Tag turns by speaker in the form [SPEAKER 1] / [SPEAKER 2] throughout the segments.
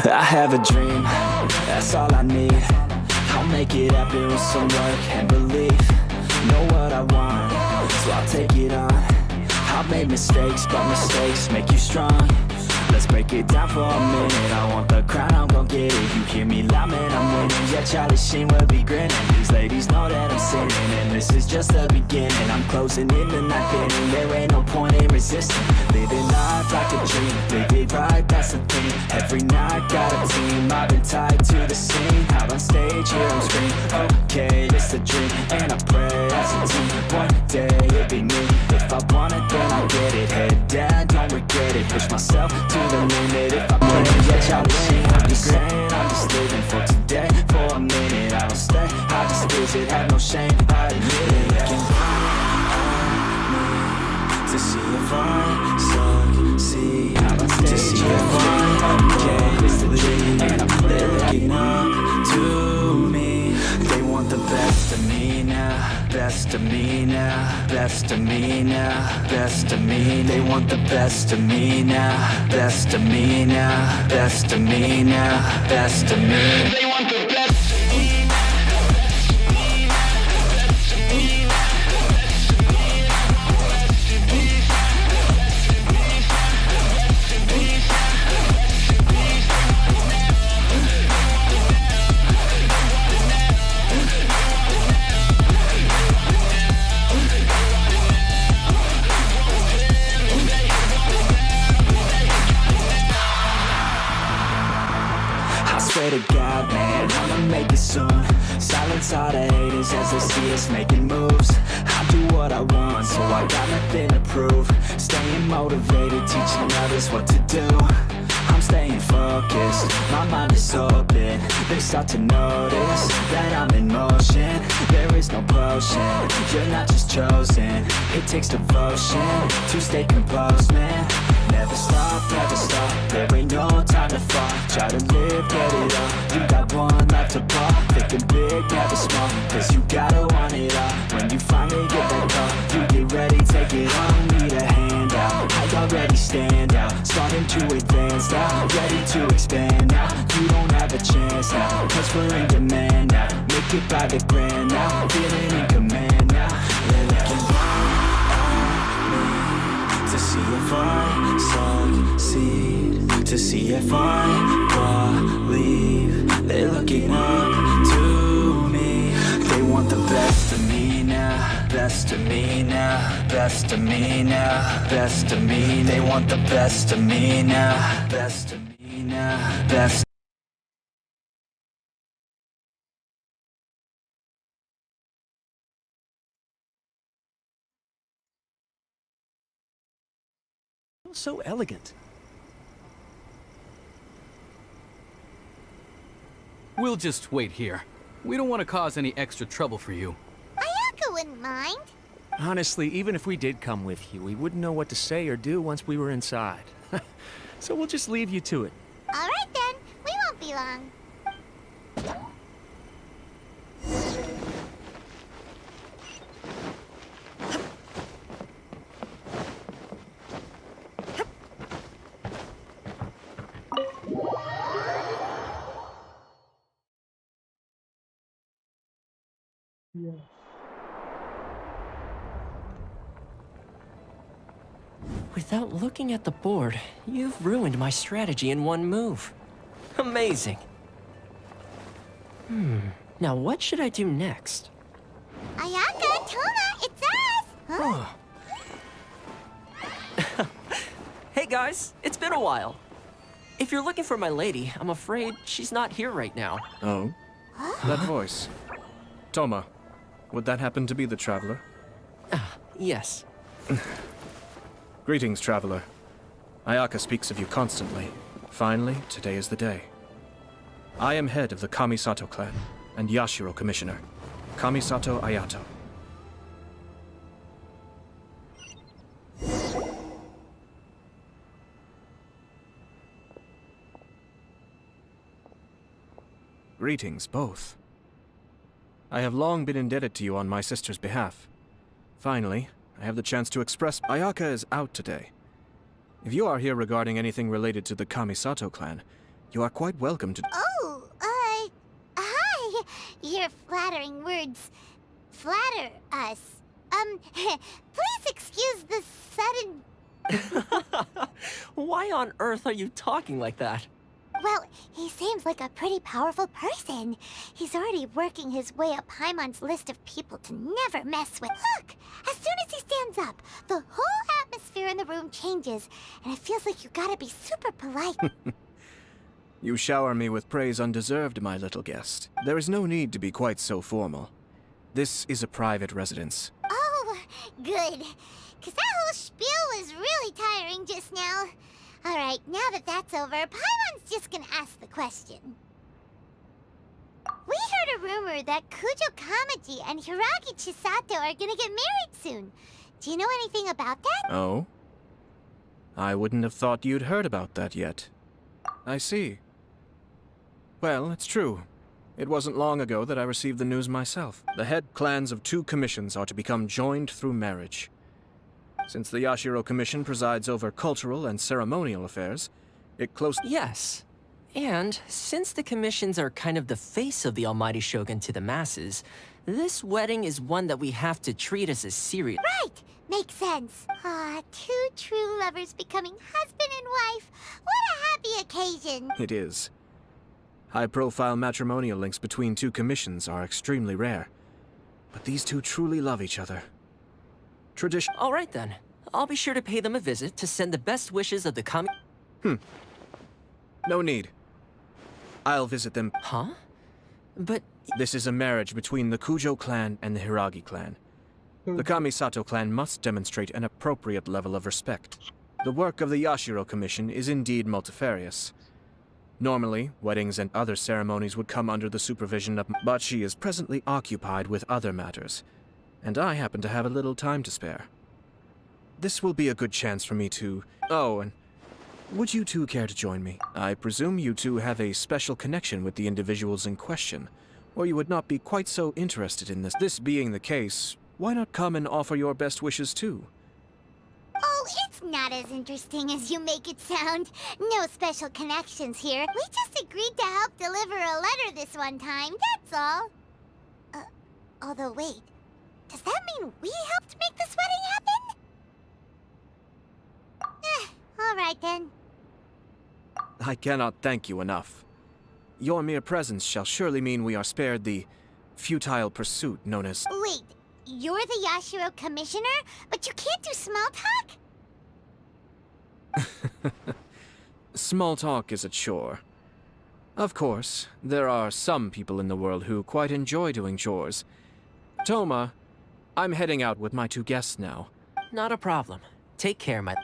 [SPEAKER 1] I have a dream, that's all I need. I'll make it happen with some work and belief. Know what I want, so I'll take it on. I've made mistakes, but mistakes make you strong. Let's break it down for a minute. I want the crown, I'm gon' get it. You hear me loud, man, I'm winning. Yeah, Charlie Sheen will be grinning. These ladies know that I'm sinning, and this is just the beginning. I'm closing in the night inning. There ain't no point in resisting. Living life like a dream, live it right, that's the thing. Every night got a team, I've been tied to the scene. Out on stage, here I'm screaming. Okay, it's a dream, and I pray as a team. One day it'll be me. If I want it, then I'll get it. Head down, don't regret it. Push myself to the limit. If I play, yeah, Charlie Sheen. I'm just saying, I'm just living for today. For a minute, I don't stay, I just visit, have no shame, I admit it. Looking on me to see if I succeed. To see if I get it's the dream, and they're looking up to me. They want the best of me now, best of me now, best of me now, best of me. They want the best of me now, best of me now, best of me now, best of me. They want the best of me now. Swear to God, man, I'ma make it soon. Silence all the haters as they see us making moves. I do what I want, so I got nothing to prove. Staying motivated, teaching others what to do. I'm staying focused, my mind is open. They start to notice that I'm in motion. There is no potion, you're not just chosen. It takes devotion to stay composed, man. Never stop, never stop, there ain't no time to fall. Try to live, get it up, you got one life to ball. Thinking big, never small, cause you gotta want it all. When you finally get that call, you get ready, take it on. Need a handout, I already stand out. Starting to advance now, ready to expand now. You don't have a chance now, cause we're in demand now. Make it by the grand now, feeling in command now. They're looking to see if I succeed, to see if I believe. They're looking up to me. They want the best of me now, best of me now, best of me now, best of me. They want the best of me now, best of me now, best.
[SPEAKER 2] So elegant.
[SPEAKER 3] We'll just wait here. We don't want to cause any extra trouble for you.
[SPEAKER 4] Ayaka wouldn't mind.
[SPEAKER 2] Honestly, even if we did come with you, we wouldn't know what to say or do once we were inside. So we'll just leave you to it.
[SPEAKER 4] All right then, we won't be long.
[SPEAKER 5] Without looking at the board, you've ruined my strategy in one move. Amazing. Now what should I do next?
[SPEAKER 4] Ayaka, Toma, it's us! Huh?
[SPEAKER 5] Hey guys, it's been a while. If you're looking for my lady, I'm afraid she's not here right now.
[SPEAKER 6] Oh? That voice. Toma, would that happen to be the Traveler?
[SPEAKER 5] Yes.
[SPEAKER 6] Greetings, Traveler. Ayaka speaks of you constantly. Finally, today is the day. I am head of the Kamisato clan, and Yashiro Commissioner. Kamisato Ayato. Greetings, both. I have long been indebted to you on my sister's behalf. Finally, I have the chance to express. Ayaka is out today. If you are here regarding anything related to the Kamisato clan, You are quite welcome to...
[SPEAKER 4] Oh, hi. Your flattering words flatter us. Please excuse the sudden...
[SPEAKER 5] Why on earth are you talking like that?
[SPEAKER 4] Well, he seems like a pretty powerful person. He's already working his way up Paimon's list of people to never mess with. Look! As soon as he stands up, the whole atmosphere in the room changes, and it feels like you gotta be super polite.
[SPEAKER 6] You shower me with praise undeserved, my little guest. There is no need to be quite so formal. This is a private residence.
[SPEAKER 4] Oh, good. 'Cause that whole spiel was really tiring just now. Alright, now that that's over, Paimon's just gonna ask the question. We heard a rumor that Kujo Kamaji and Hiragi Chisato are gonna get married soon. Do you know anything about that?
[SPEAKER 6] Oh? I wouldn't have thought you'd heard about that yet. I see. Well, it's true. It wasn't long ago that I received the news myself. The head clans of 2 commissions are to become joined through marriage. Since the Yashiro Commission presides over cultural and ceremonial affairs, it closely...
[SPEAKER 5] Yes. And since the commissions are kind of the face of the Almighty Shogun to the masses, this wedding is one that we have to treat as a serious...
[SPEAKER 4] Right! Makes sense. Ah, 2 true lovers becoming husband and wife. What a happy occasion!
[SPEAKER 6] It is. High-profile matrimonial links between 2 commissions are extremely rare. But these 2 truly love each other. Tradition...
[SPEAKER 5] All right then. I'll be sure to pay them a visit to send the best wishes of the
[SPEAKER 6] No need. I'll visit them.
[SPEAKER 5] Huh? But...
[SPEAKER 6] This is a marriage between the Kujo clan and the Hiragi clan. The Kamisato clan must demonstrate an appropriate level of respect. The work of the Yashiro Commission is indeed multifarious. Normally, weddings and other ceremonies would come under the supervision of... But she is presently occupied with other matters, and I happen to have a little time to spare. This will be a good chance for me to... Oh, and would you 2 care to join me? I presume you 2 have a special connection with the individuals in question, or you would not be quite so interested in this. This being the case, why not come and offer your best wishes too?
[SPEAKER 4] Oh, it's not as interesting as you make it sound. No special connections here. We just agreed to help deliver a letter this one time, that's all. Although wait, does that mean we helped make this wedding happen? Alright then.
[SPEAKER 6] I cannot thank you enough. Your mere presence shall surely mean we are spared the futile pursuit known as...
[SPEAKER 4] Wait, you're the Yashiro Commissioner, but you can't do small talk?
[SPEAKER 6] Small talk is a chore. Of course, there are some people in the world who quite enjoy doing chores. Toma, I'm heading out with my 2 guests now.
[SPEAKER 5] not a problem. Take care, my...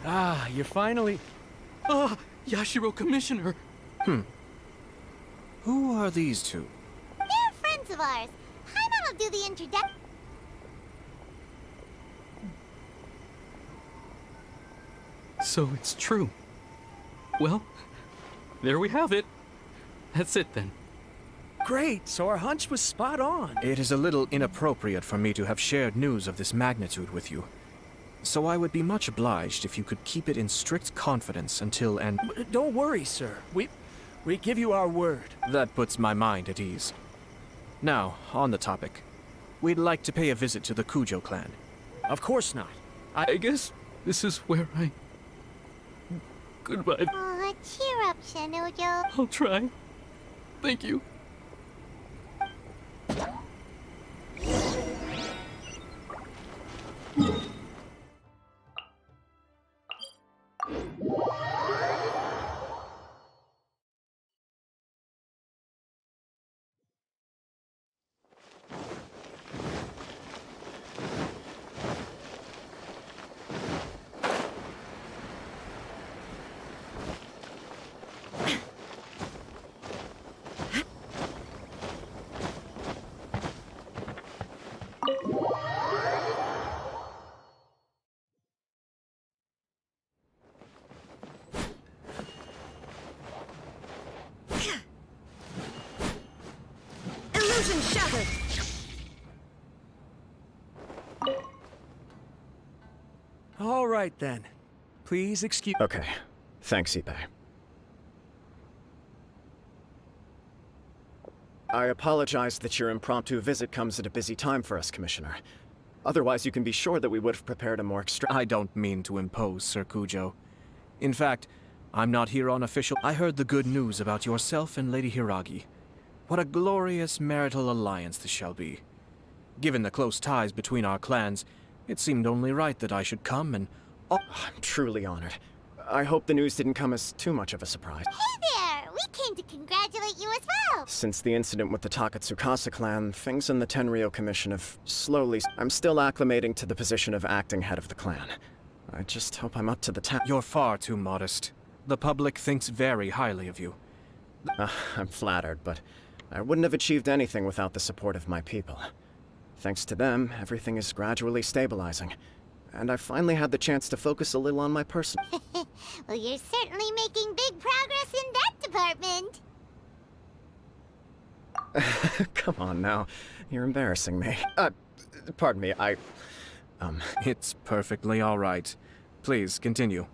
[SPEAKER 2] Ah, you're finally...
[SPEAKER 3] Ah, Yashiro Commissioner!
[SPEAKER 6] Who are these 2?
[SPEAKER 4] They're friends of ours. Paimon will do the introduction.
[SPEAKER 3] So it's true. Well, there we have it. That's it then.
[SPEAKER 2] Great, so our hunch was spot on.
[SPEAKER 6] It is a little inappropriate for me to have shared news of this magnitude with you. So I would be much obliged if you could keep it in strict confidence until and...
[SPEAKER 2] Don't worry, sir. We give you our word.
[SPEAKER 6] That puts my mind at ease. Now, on the topic. We'd like to pay a visit to the Kujo clan.
[SPEAKER 2] Of course not.
[SPEAKER 3] I guess this is where I... Goodbye.
[SPEAKER 4] Aw, cheer up, Shanojo.
[SPEAKER 3] I'll try. Thank you.
[SPEAKER 7] Illusion shattered.
[SPEAKER 2] All right then. Please excuse.
[SPEAKER 8] Okay. Thanks, Ibe. I apologize that your impromptu visit comes at a busy time for us, Commissioner. Otherwise, you can be sure that we would have prepared a more
[SPEAKER 6] I don't mean to impose, Sir Kujo. In fact, I'm not here on official. I heard the good news about yourself and Lady Hiragi. What a glorious marital alliance this shall be. Given the close ties between our clans, it seemed only right that I should come and...
[SPEAKER 8] I'm truly honored. I hope the news didn't come as too much of a surprise.
[SPEAKER 4] Hey there! We came to congratulate you as well!
[SPEAKER 8] Since the incident with the Takatsukasa clan, things in the Tenryou Commission have slowly... I'm still acclimating to the position of acting head of the clan. I just hope I'm up to the task.
[SPEAKER 6] You're far too modest. The public thinks very highly of you.
[SPEAKER 8] I'm flattered, but I wouldn't have achieved anything without the support of my people. Thanks to them, everything is gradually stabilizing. And I finally had the chance to focus a little on my personal...
[SPEAKER 4] Well, you're certainly making big progress in that department.
[SPEAKER 8] Come on now. You're embarrassing me. Pardon me,
[SPEAKER 6] It's perfectly all right. Please, continue.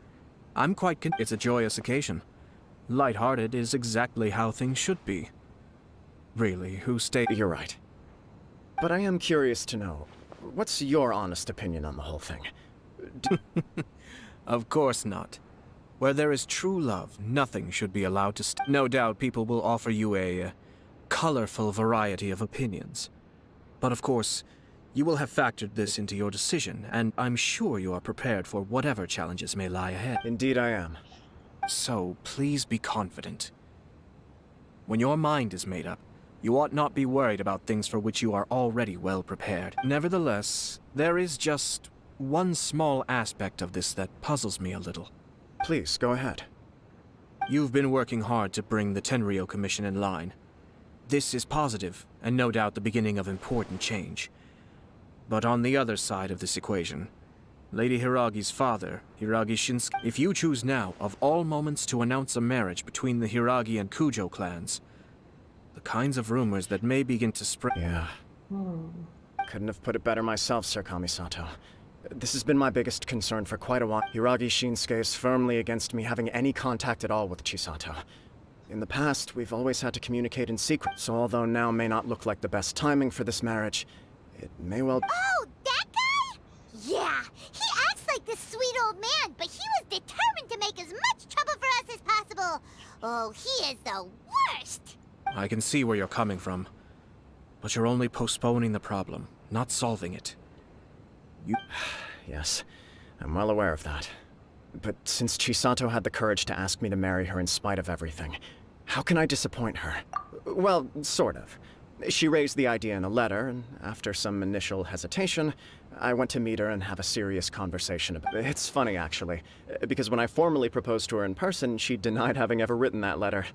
[SPEAKER 6] I'm quite It's a joyous occasion. Lighthearted is exactly how things should be. Really, who
[SPEAKER 8] You're right. But I am curious to know, what's your honest opinion on the whole thing?
[SPEAKER 6] Of course not. Where there is true love, nothing should be allowed to No doubt people will offer you a colorful variety of opinions. But of course, you will have factored this into your decision, and I'm sure you are prepared for whatever challenges may lie ahead.
[SPEAKER 8] Indeed I am.
[SPEAKER 6] So, please be confident. When your mind is made up, you ought not be worried about things for which you are already well prepared. Nevertheless, there is just one small aspect of this that puzzles me a little.
[SPEAKER 8] Please, go ahead.
[SPEAKER 6] You've been working hard to bring the Tenryou Commission in line. This is positive, and no doubt the beginning of important change. But on the other side of this equation, Lady Hiragi's father, Hiragi Shinsuke, if you choose now, of all moments, to announce a marriage between the Hiragi and Kujo clans, the kinds of rumors that may begin to spread...
[SPEAKER 8] Yeah. Couldn't have put it better myself, Sir Kamisato. This has been my biggest concern for quite a while. Hiragi Shinsuke is firmly against me having any contact at all with Chisato. In the past, we've always had to communicate in secret, so although now may not look like the best timing for this marriage, it may well...
[SPEAKER 4] Oh, that guy? Yeah, he acts like this sweet old man, but he was determined to make as much trouble for us as possible. Oh, he is the worst!
[SPEAKER 6] I can see where you're coming from, but you're only postponing the problem, not solving it.
[SPEAKER 8] Yes, I'm well aware of that. But since Chisato had the courage to ask me to marry her in spite of everything, how can I disappoint her? Well, sort of. She raised the idea in a letter, and after some initial hesitation, I went to meet her and have a serious conversation about it. It's funny, actually, because when I formally proposed to her in person, she denied having ever written that letter.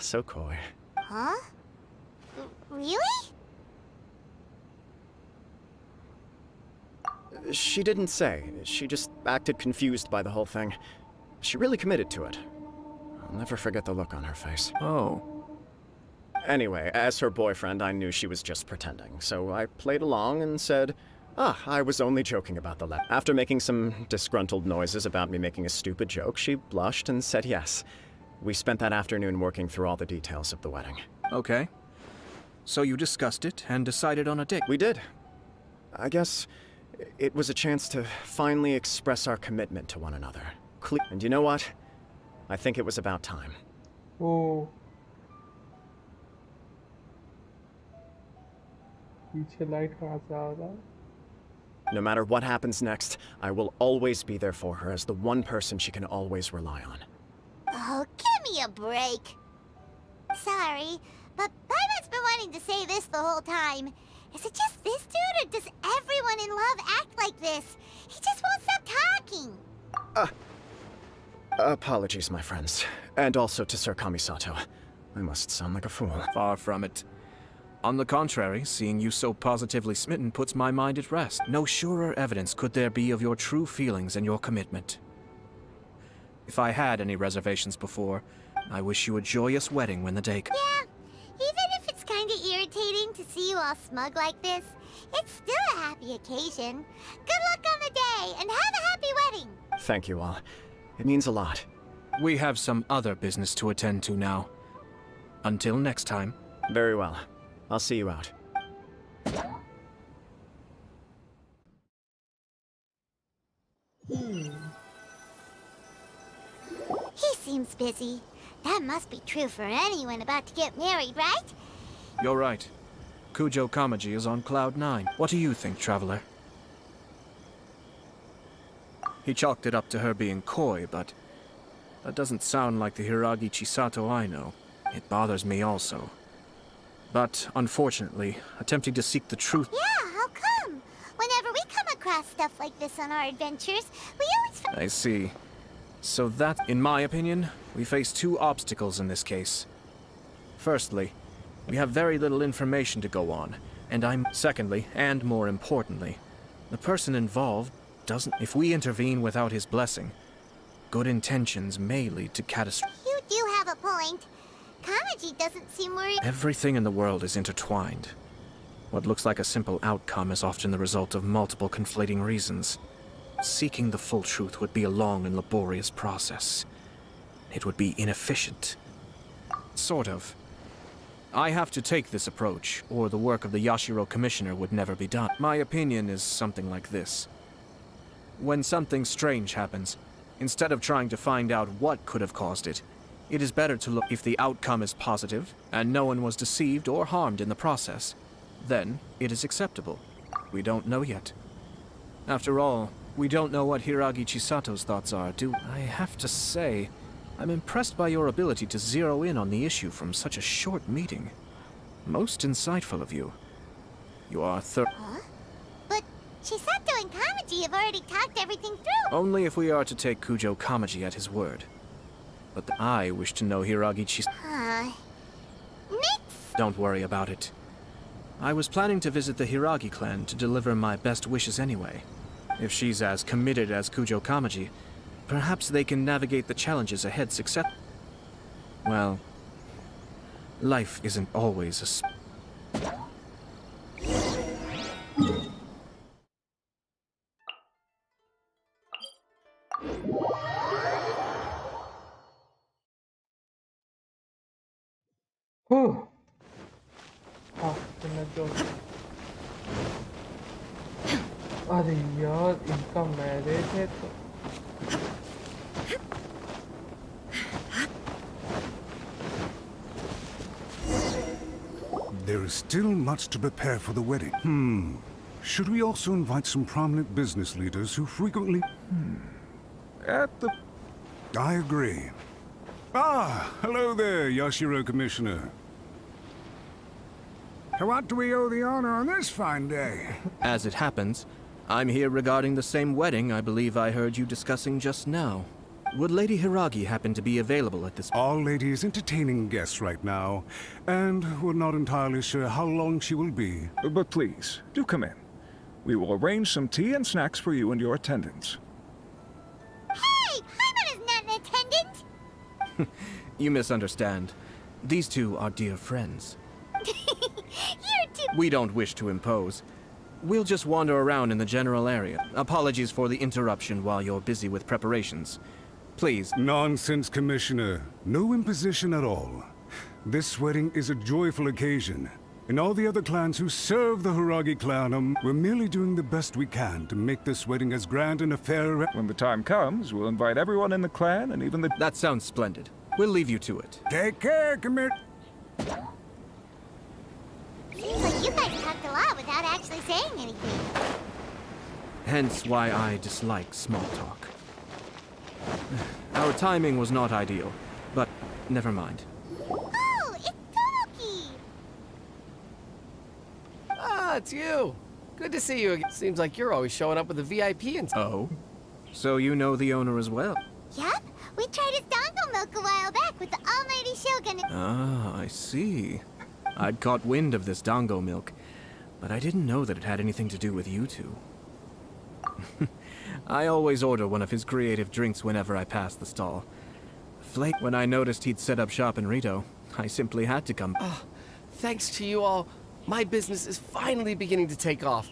[SPEAKER 8] So coy.
[SPEAKER 4] Huh? Really?
[SPEAKER 8] She didn't say. She just acted confused by the whole thing. She really committed to it. I'll never forget the look on her face.
[SPEAKER 6] Oh.
[SPEAKER 8] Anyway, as her boyfriend, I knew she was just pretending, so I played along and said, I was only joking about the letter. After making some disgruntled noises about me making a stupid joke, she blushed and said yes. We spent that afternoon working through all the details of the wedding.
[SPEAKER 6] Okay. So you discussed it and decided on a date?
[SPEAKER 8] We did. I guess it was a chance to finally express our commitment to one another. And you know what? I think it was about time.
[SPEAKER 9] Oh. पीछे light कहाँ से आ रहा है?
[SPEAKER 8] No matter what happens next, I will always be there for her as the one person she can always rely on.
[SPEAKER 4] Oh, give me a break. Sorry, but Paimon's been wanting to say this the whole time. Is it just this dude, or does everyone in love act like this? He just won't stop talking.
[SPEAKER 8] Apologies, my friends. And also to Sir Kamisato. I must sound like a fool.
[SPEAKER 6] Far from it. On the contrary, seeing you so positively smitten puts my mind at rest. No surer evidence could there be of your true feelings and your commitment. If I had any reservations before, I wish you a joyous wedding when the day comes.
[SPEAKER 4] Yeah, even if it's kinda irritating irritating to see you all smug like this. It's still a happy occasion. Good luck on the day, and have a happy wedding!
[SPEAKER 8] Thank you all. It means a lot.
[SPEAKER 6] We have some other business to attend to now. Until next time.
[SPEAKER 8] Very well. I'll see you out.
[SPEAKER 4] He seems busy. That must be true for anyone about to get married, right?
[SPEAKER 6] You're right. Kujo Kamaji is on cloud 9. What do you think, Traveler? He chalked it up to her being coy, but that doesn't sound like the Hiragi Chisato I know. It bothers me also. But, unfortunately, attempting to seek the truth...
[SPEAKER 4] Yeah, how come? Whenever we come across stuff like this on our adventures, we always
[SPEAKER 6] I see. So that, in my opinion, we face two obstacles in this case. Firstly, we have very little information to go on, and secondly, and more importantly, the person involved doesn't... If we intervene without his blessing, good intentions may lead to catastrophe.
[SPEAKER 4] You do have a point. Kamaji doesn't seem worried.
[SPEAKER 6] Everything in the world is intertwined. What looks like a simple outcome is often the result of multiple conflating reasons. Seeking the full truth would be a long and laborious process. It would be inefficient. Sort of. I have to take this approach, or the work of the Yashiro Commissioner would never be done. My opinion is something like this. When something strange happens, instead of trying to find out what could have caused it, it is better to look if the outcome is positive, and no one was deceived or harmed in the process. Then, it is acceptable. We don't know yet. After all, we don't know what Hiragi Chisato's thoughts are, do I have to say, I'm impressed by your ability to zero in on the issue from such a short meeting. Most insightful of you. You are
[SPEAKER 4] Huh? But Chisato and Kamaji have already talked everything through.
[SPEAKER 6] Only if we are to take Kujo Kamaji at his word. But I wish to know Hiragi Chisato.
[SPEAKER 4] Mix.
[SPEAKER 6] Don't worry about it. I was planning to visit the Hiragi clan to deliver my best wishes anyway. If she's as committed as Kujo Kamaji, perhaps they can navigate the challenges ahead success. Well, life isn't always a...
[SPEAKER 9] इतना जोर अरे यार इनका marriage है तो
[SPEAKER 7] There is still much to prepare for the wedding. Should we also invite some prominent business leaders who frequently... I agree. Ah, hello there, Yashiro Commissioner. To what do we owe the honor on this fine day?
[SPEAKER 6] As it happens, I'm here regarding the same wedding I believe I heard you discussing just now. Would Lady Hiragi happen to be available at this...
[SPEAKER 7] Our lady is entertaining guests right now, and we're not entirely sure how long she will be.
[SPEAKER 10] But please, do come in. We will arrange some tea and snacks for you and your attendants.
[SPEAKER 4] Hey, Paimon is not an attendant.
[SPEAKER 6] You misunderstand. These two are dear friends.
[SPEAKER 4] You're too...
[SPEAKER 6] We don't wish to impose. We'll just wander around in the general area. Apologies for the interruption while you're busy with preparations. Please.
[SPEAKER 7] Nonsense, Commissioner. No imposition at all. This wedding is a joyful occasion, and all the other clans who serve the Hiragi clan, we're merely doing the best we can to make this wedding as grand and a fair...
[SPEAKER 10] When the time comes, we'll invite everyone in the clan and even the...
[SPEAKER 6] That sounds splendid. We'll leave you to it.
[SPEAKER 7] Take care,
[SPEAKER 4] Seems like you guys talked a lot without actually saying anything.
[SPEAKER 6] Hence why I dislike small talk. Our timing was not ideal, but never mind.
[SPEAKER 4] Oh, it's Tomoki!
[SPEAKER 11] Ah, it's you. Good to see you again. Seems like you're always showing up with a VIP and...
[SPEAKER 6] Oh? So you know the owner as well?
[SPEAKER 4] Yup, we tried his dango milk a while back with the almighty Shogun.
[SPEAKER 6] Ah, I see. I'd caught wind of this dango milk, but I didn't know that it had anything to do with you two. I always order one of his creative drinks whenever I pass the stall. When I noticed he'd set up shop in Rito, I simply had to come.
[SPEAKER 11] Thanks to you all. My business is finally beginning to take off.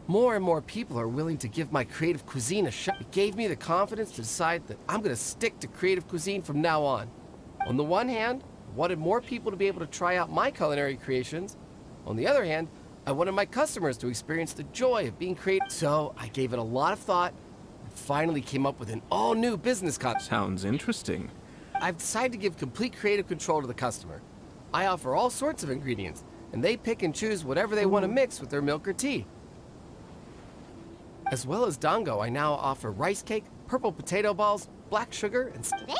[SPEAKER 11] More and more people are willing to give my creative cuisine a shot. It gave me the confidence to decide that I'm gonna stick to creative cuisine from now on. On the one hand, I wanted more people to be able to try out my culinary creations. On the other hand, I wanted my customers to experience the joy of being creative. So I gave it a lot of thought and finally came up with an all-new business concept.
[SPEAKER 6] Sounds interesting.
[SPEAKER 11] I've decided to give complete creative control to the customer. I offer all sorts of ingredients, and they pick and choose whatever they want to mix with their milk or tea. As well as Dango, I now offer rice cake, purple potato balls, black sugar, and...
[SPEAKER 4] Do they really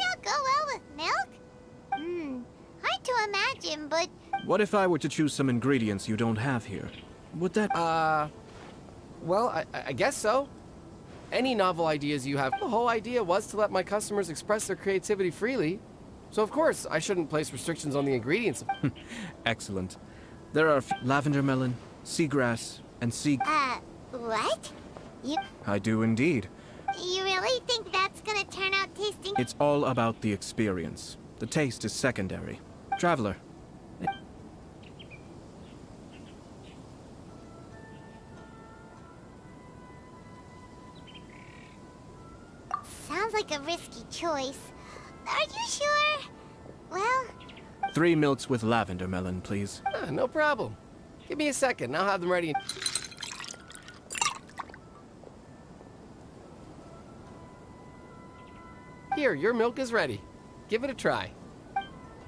[SPEAKER 4] all go well with milk? Hard to imagine, but...
[SPEAKER 6] What if I were to choose some ingredients you don't have here? Would that...
[SPEAKER 11] Well, I guess so. Any novel ideas you have. The whole idea was to let my customers express their creativity freely. So of course, I shouldn't place restrictions on the ingredients.
[SPEAKER 6] Excellent. There are lavender melon, seagrass, and
[SPEAKER 4] What?
[SPEAKER 6] I do indeed.
[SPEAKER 4] You really think that's gonna turn out tasting?
[SPEAKER 6] It's all about the experience. The taste is secondary. Traveler.
[SPEAKER 4] Sounds like a risky choice. Are you sure? Well...
[SPEAKER 6] 3 milks with lavender melon, please.
[SPEAKER 11] No problem. Give me a second, I'll have them ready. Here, your milk is ready. Give it a try.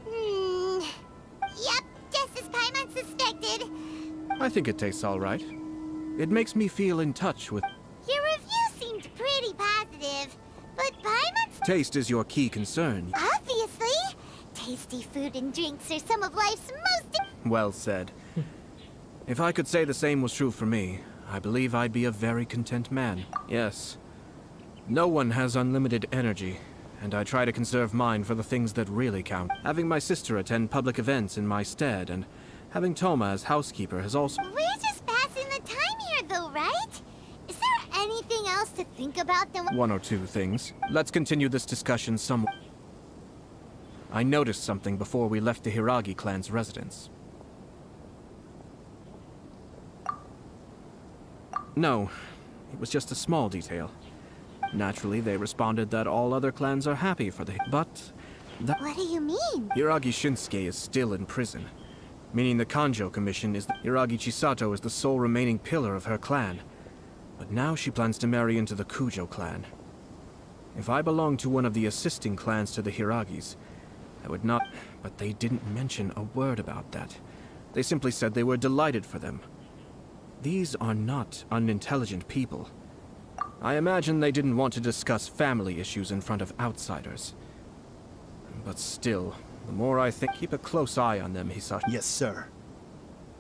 [SPEAKER 4] Yep, just as Paimon suspected.
[SPEAKER 6] I think it tastes all right. It makes me feel in touch with...
[SPEAKER 4] Your review seemed pretty positive, but Paimon's...
[SPEAKER 6] Taste is your key concern.
[SPEAKER 4] Obviously! Tasty food and drinks are some of life's most...
[SPEAKER 6] Well said. If I could say the same was true for me, I believe I'd be a very content man. Yes. No one has unlimited energy, and I try to conserve mine for the things that really count. Having my sister attend public events in my stead, and having Toma as housekeeper has also...
[SPEAKER 4] We're just passing the time here, though, right? Is there anything else to think about than...
[SPEAKER 6] One or two things. Let's continue this discussion some... I noticed something before we left the Hiragi clan's residence. No, it was just a small detail. Naturally, they responded that all other clans are happy for the... But...
[SPEAKER 4] What do you mean?
[SPEAKER 6] Hiragi Shinsuke is still in prison, meaning the Kanjo Commission is... Hiragi Chisato is the sole remaining pillar of her clan. But now she plans to marry into the Kujo clan. If I belonged to one of the assisting clans to the Hiragis, I would not... But they didn't mention a word about that. They simply said they were delighted for them. These are not unintelligent people. I imagine they didn't want to discuss family issues in front of outsiders. But still, the more I think... Keep a close eye on them, Hisashi.
[SPEAKER 12] Yes, sir.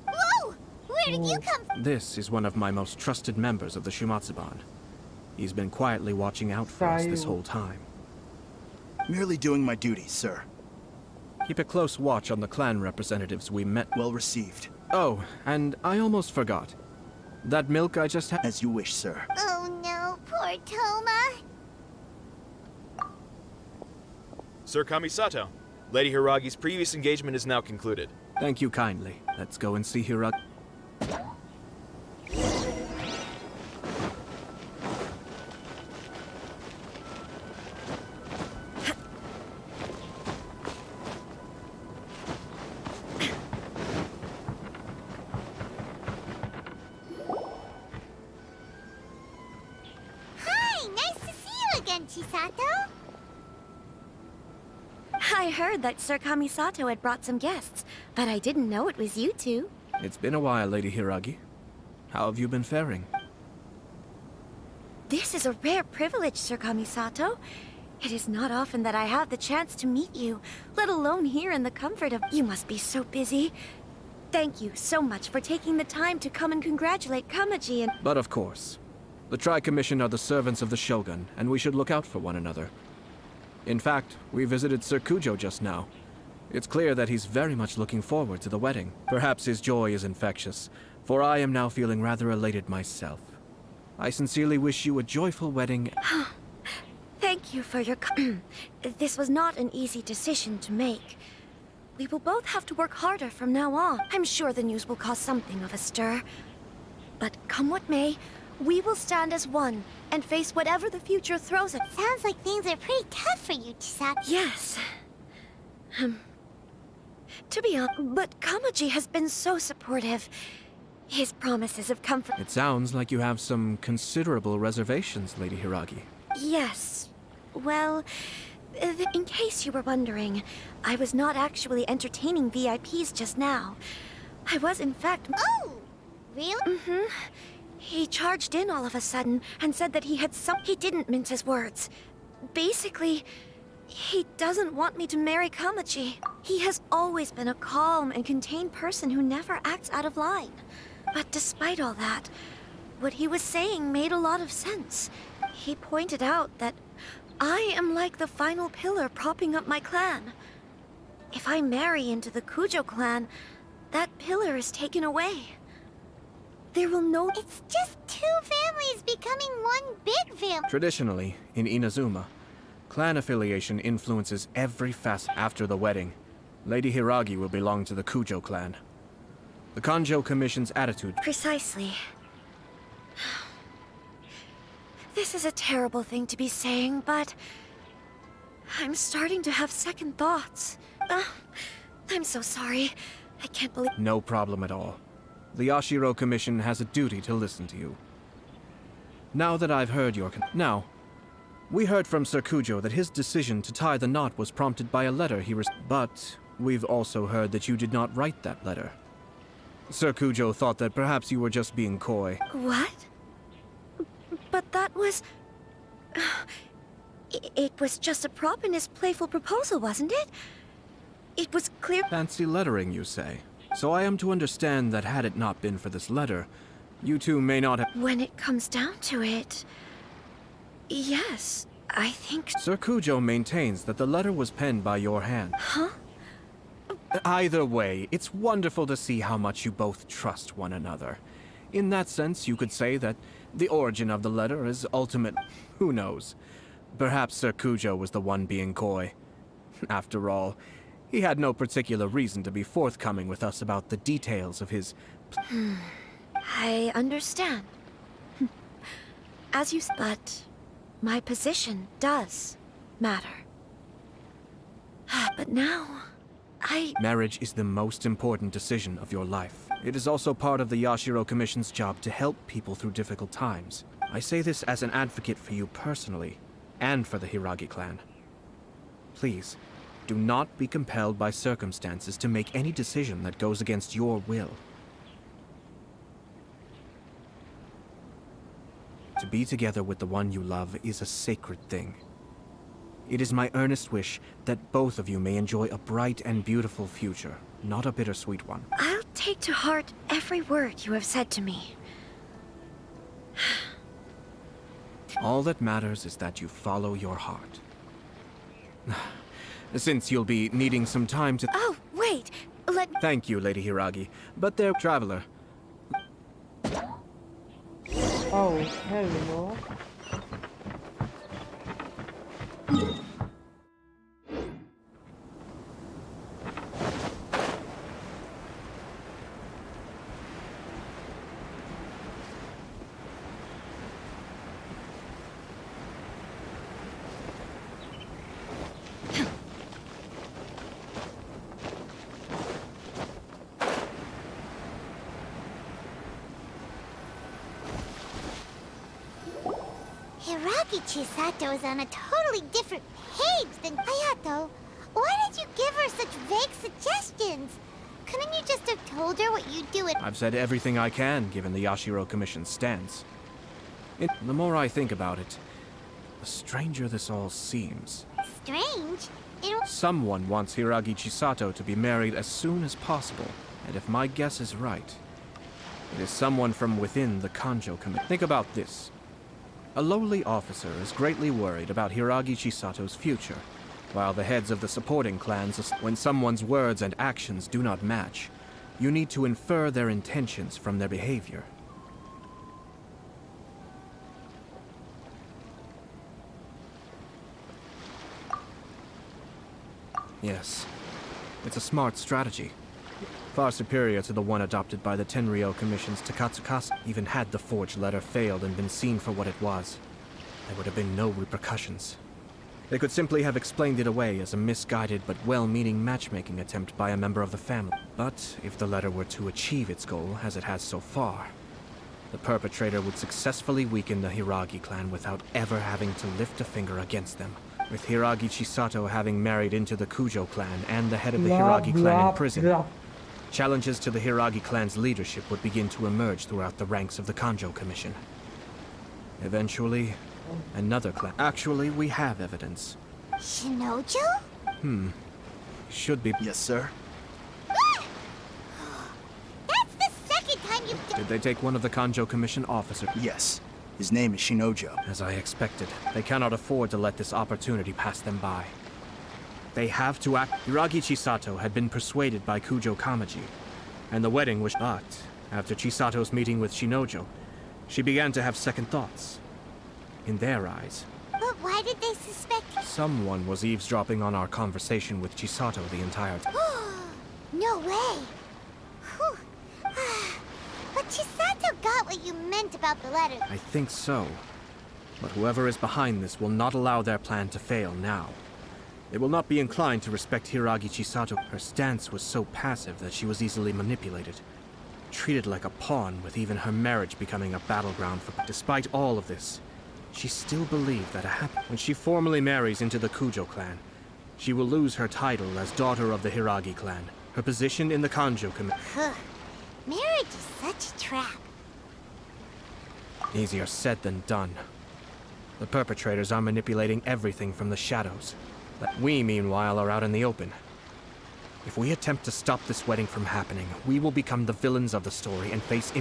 [SPEAKER 4] Whoa! Where did you come from?
[SPEAKER 6] This is one of my most trusted members of the Shumatsuban. He's been quietly watching out for us this whole time.
[SPEAKER 12] Merely doing my duty, sir.
[SPEAKER 6] Keep a close watch on the clan representatives we met.
[SPEAKER 12] Well received.
[SPEAKER 6] Oh, and I almost forgot. That milk I just had...
[SPEAKER 12] As you wish, sir.
[SPEAKER 4] Oh no, poor Toma.
[SPEAKER 13] Sir Kamisato, Lady Hiragi's previous engagement is now concluded.
[SPEAKER 6] Thank you kindly. Let's go and see Hiragi.
[SPEAKER 4] Chisato?
[SPEAKER 14] I heard that Sir Kamisato had brought some guests, but I didn't know it was you two.
[SPEAKER 6] It's been a while, Lady Hiragi. How have you been faring?
[SPEAKER 14] This is a rare privilege, Sir Kamisato. It is not often that I have the chance to meet you, let alone here in the comfort of... You must be so busy. Thank you so much for taking the time to come and congratulate Kamaji and...
[SPEAKER 6] But of course. The Tri-Commission are the servants of the Shogun, and we should look out for one another. In fact, we visited Sir Kujo just now. It's clear that he's very much looking forward to the wedding. Perhaps his joy is infectious, for I am now feeling rather elated myself. I sincerely wish you a joyful wedding.
[SPEAKER 14] Thank you for your... This was not an easy decision to make. We will both have to work harder from now on. I'm sure the news will cause something of a stir. But come what may, we will stand as one and face whatever the future throws at us.
[SPEAKER 4] Sounds like things are pretty tough for you, Chisato.
[SPEAKER 14] Yes. To be honest, but Kamaji has been so supportive. His promises of comfort...
[SPEAKER 6] It sounds like you have some considerable reservations, Lady Hiragi.
[SPEAKER 14] Yes. Well, in case you were wondering, I was not actually entertaining VIPs just now. I was, in fact...
[SPEAKER 4] Oh! Really?
[SPEAKER 14] Mm-hmm. He charged in all of a sudden and said that he had some... He didn't mince his words. Basically, he doesn't want me to marry Kamaji. He has always been a calm and contained person who never acts out of line. But despite all that, what he was saying made a lot of sense. He pointed out that I am like the final pillar propping up my clan. If I marry into the Kujo clan, that pillar is taken away. There will no...
[SPEAKER 4] It's just two families becoming one big family.
[SPEAKER 6] Traditionally, in Inazuma, clan affiliation influences every facet. After the wedding, Lady Hiragi will belong to the Kujo clan. The Kanjo Commission's attitude...
[SPEAKER 14] Precisely. This is a terrible thing to be saying, but... I'm starting to have second thoughts. I'm so sorry. I can't believe...
[SPEAKER 6] No problem at all. The Yashiro Commission has a duty to listen to you. Now that I've heard your... Now, we heard from Sir Kujo that his decision to tie the knot was prompted by a letter he received. But we've also heard that you did not write that letter. Sir Kujo thought that perhaps you were just being coy.
[SPEAKER 14] What? But that was... It was just a prop in his playful proposal, wasn't it? It was clear...
[SPEAKER 6] Fancy lettering, you say? So I am to understand that had it not been for this letter, you two may not have...
[SPEAKER 14] When it comes down to it... Yes, I think...
[SPEAKER 6] Sir Kujo maintains that the letter was penned by your hand.
[SPEAKER 14] Huh?
[SPEAKER 6] Either way, it's wonderful to see how much you both trust one another. In that sense, you could say that the origin of the letter is ultimate... Who knows? Perhaps Sir Kujo was the one being coy. After all, he had no particular reason to be forthcoming with us about the details of his...
[SPEAKER 14] I understand. As you said, but my position does matter. But now,
[SPEAKER 6] Marriage is the most important decision of your life. It is also part of the Yashiro Commission's job to help people through difficult times. I say this as an advocate for you personally, and for the Hiragi clan. Please, do not be compelled by circumstances to make any decision that goes against your will. To be together with the one you love is a sacred thing. It is my earnest wish that both of you may enjoy a bright and beautiful future, not a bittersweet one.
[SPEAKER 14] I'll take to heart every word you have said to me.
[SPEAKER 6] All that matters is that you follow your heart. Since you'll be needing some time to...
[SPEAKER 14] Oh, wait! Let me...
[SPEAKER 6] Thank you, Lady Hiragi. But there, traveler.
[SPEAKER 9] Oh, hello.
[SPEAKER 4] Hiragi Chisato is on a totally different page than Hayato. Why did you give her such vague suggestions? Couldn't you just have told her what you'd do?
[SPEAKER 6] I've said everything I can, given the Yashiro Commission's stance. The more I think about it, the stranger this all seems.
[SPEAKER 4] Strange?
[SPEAKER 6] Someone wants Hiragi Chisato to be married as soon as possible, and if my guess is right, it is someone from within the Kanjo Commission. Think about this. A lowly officer is greatly worried about Hiragi Chisato's future, while the heads of the supporting clans, when someone's words and actions do not match, you need to infer their intentions from their behavior. Yes. It's a smart strategy. Far superior to the one adopted by the Tenryou Commission's Takatsukasa. Even had the forged letter failed and been seen for what it was, there would have been no repercussions. They could simply have explained it away as a misguided but well-meaning matchmaking attempt by a member of the family. But if the letter were to achieve its goal, as it has so far, the perpetrator would successfully weaken the Hiragi clan without ever having to lift a finger against them. With Hiragi Chisato having married into the Kujo clan and the head of the Hiragi clan in prison, challenges to the Hiragi clan's leadership would begin to emerge throughout the ranks of the Kanjo Commission. Eventually, another clan. Actually, we have evidence.
[SPEAKER 4] Shinojo?
[SPEAKER 6] Should be.
[SPEAKER 12] Yes, sir.
[SPEAKER 4] That's the second time you've done.
[SPEAKER 6] Did they take one of the Kanjo Commission officers?
[SPEAKER 12] Yes. His name is Shinojo.
[SPEAKER 6] As I expected, they cannot afford to let this opportunity pass them by. They have to act. Hiragi Chisato had been persuaded by Kujo Kamaji, and the wedding was. But after Chisato's meeting with Shinojo, she began to have second thoughts. In their eyes,
[SPEAKER 4] But why did they suspect?
[SPEAKER 6] someone was eavesdropping on our conversation with Chisato the entire time.
[SPEAKER 4] No way. Whew. But Chisato got what you meant about the letter.
[SPEAKER 6] I think so. But whoever is behind this will not allow their plan to fail now. They will not be inclined to respect Hiragi Chisato. Her stance was so passive that she was easily manipulated. Treated like a pawn, with even her marriage becoming a battleground for... Despite all of this, she still believed that when she formally marries into the Kujo clan, she will lose her title as daughter of the Hiragi clan, her position in the Kanjo Commission.
[SPEAKER 4] Marriage is such a trap.
[SPEAKER 6] Easier said than done. The perpetrators are manipulating everything from the shadows. But we, meanwhile, are out in the open. If we attempt to stop this wedding from happening, we will become the villains of the story and face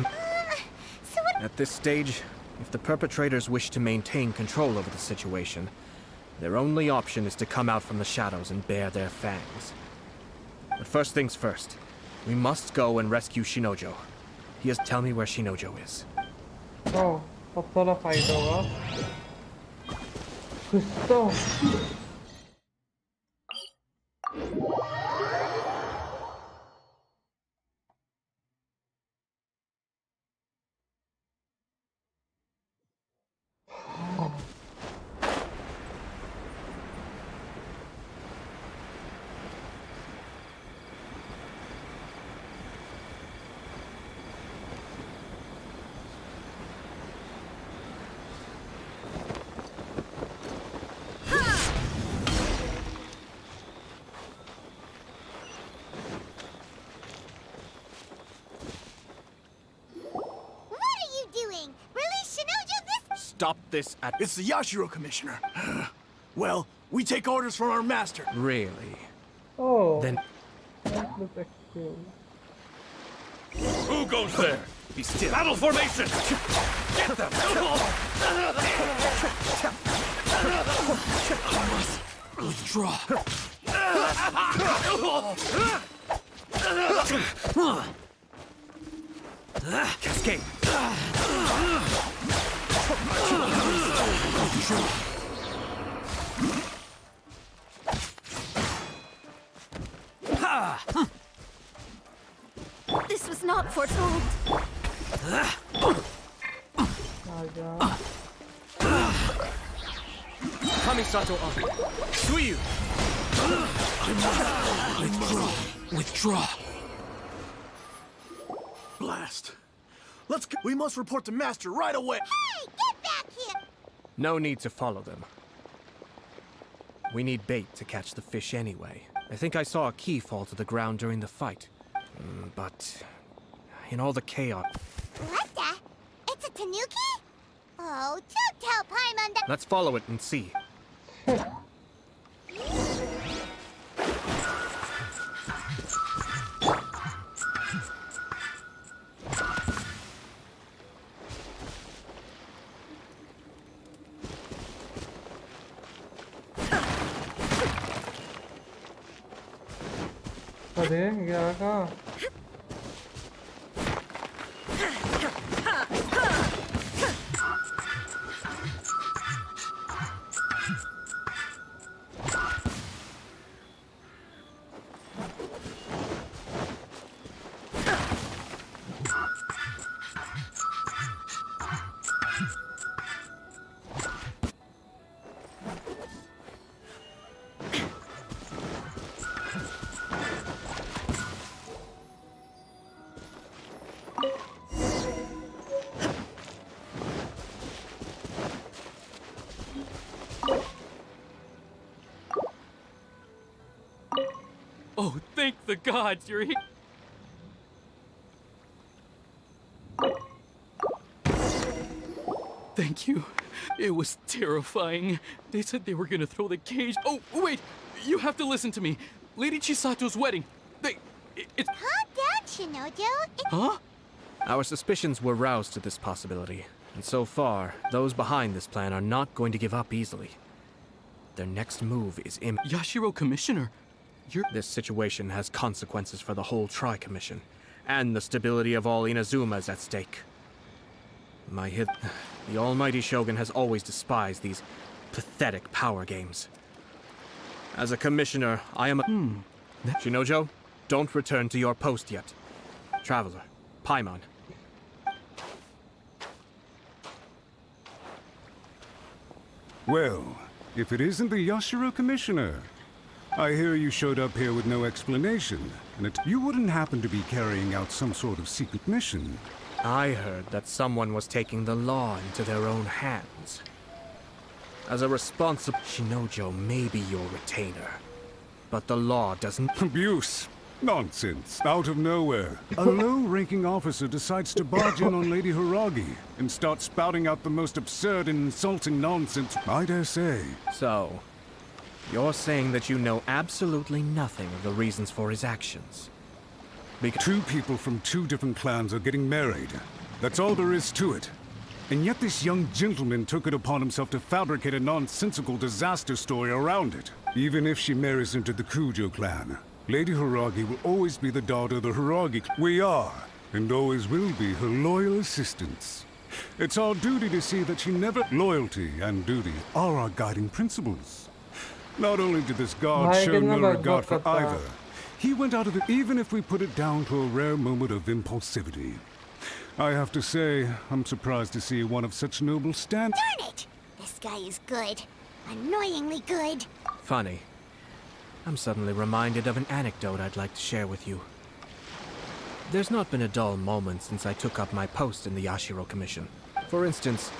[SPEAKER 6] At this stage, if the perpetrators wish to maintain control over the situation, their only option is to come out from the shadows and bare their fangs. But first things first, we must go and rescue Shinojo. He has tell me where Shinojo is.
[SPEAKER 9] Oh, अब थोड़ा fight होगा कुछ तो
[SPEAKER 6] Stop this at...
[SPEAKER 12] It's the Yashiro Commissioner. Well, we take orders from our master.
[SPEAKER 6] Really?
[SPEAKER 9] Oh,
[SPEAKER 6] Then...
[SPEAKER 9] that looks cool.
[SPEAKER 10] Who goes there?
[SPEAKER 12] Be still.
[SPEAKER 10] Battle formation! Get them!
[SPEAKER 12] Withdraw.
[SPEAKER 6] Cascade!
[SPEAKER 14] This was not foretold.
[SPEAKER 6] Kamisato off. Suiyu!
[SPEAKER 12] Withdraw. Blast. Let's go. We must report to Master right away.
[SPEAKER 4] Hey, get back here!
[SPEAKER 6] No need to follow them. We need bait to catch the fish anyway. I think I saw a key fall to the ground during the fight. But... in all the chaos...
[SPEAKER 4] What the? It's a tanuki? Oh, don't tell Paimon that...
[SPEAKER 6] Let's follow it and see.
[SPEAKER 9] अरे गया कहाँ
[SPEAKER 3] Oh, thank the gods you're here. Thank you. It was terrifying. They said they were gonna throw the cage. Oh, wait! You have to listen to me. Lady Chisato's wedding. It's...
[SPEAKER 4] Calm down, Shinojo.
[SPEAKER 3] Huh?
[SPEAKER 6] Our suspicions were roused to this possibility, and so far, those behind this plan are not going to give up easily. Their next move is
[SPEAKER 3] Yashiro Commissioner,
[SPEAKER 6] This situation has consequences for the whole Tri-Commission, and the stability of all Inazuma is at stake. The almighty Shogun has always despised these pathetic power games. As a commissioner, I am Shinojo, don't return to your post yet. Traveler, Paimon.
[SPEAKER 7] Well, if it isn't the Yashiro Commissioner. I hear you showed up here with no explanation, and you wouldn't happen to be carrying out some sort of secret mission.
[SPEAKER 6] I heard that someone was taking the law into their own hands. As a responsible Shinojo may be your retainer, but the law doesn't—
[SPEAKER 7] Abuse! Nonsense. Out of nowhere, a low-ranking officer decides to barge in on Lady Hiragi and start spouting out the most absurd and insulting nonsense, I dare say.
[SPEAKER 6] So, you're saying that you know absolutely nothing of the reasons for his actions?
[SPEAKER 7] Because 2 people from 2 different clans are getting married. That's all there is to it. And yet this young gentleman took it upon himself to fabricate a nonsensical disaster story around it. Even if she marries into the Kujo clan, Lady Hiragi will always be the daughter of the Hiragi clan. We are, and always will be, her loyal assistants. It's our duty to see that she never— Loyalty and duty are our guiding principles. Not only did this guard show no regard for either, he went out of it even if we put it down to a rare moment of impulsivity. I have to say, I'm surprised to see one of such noble stand—
[SPEAKER 4] Darn it! This guy is good. Annoyingly good.
[SPEAKER 6] Funny. I'm suddenly reminded of an anecdote I'd like to share with you. There's not been a dull moment since I took up my post in the Yashiro Commission. For instance,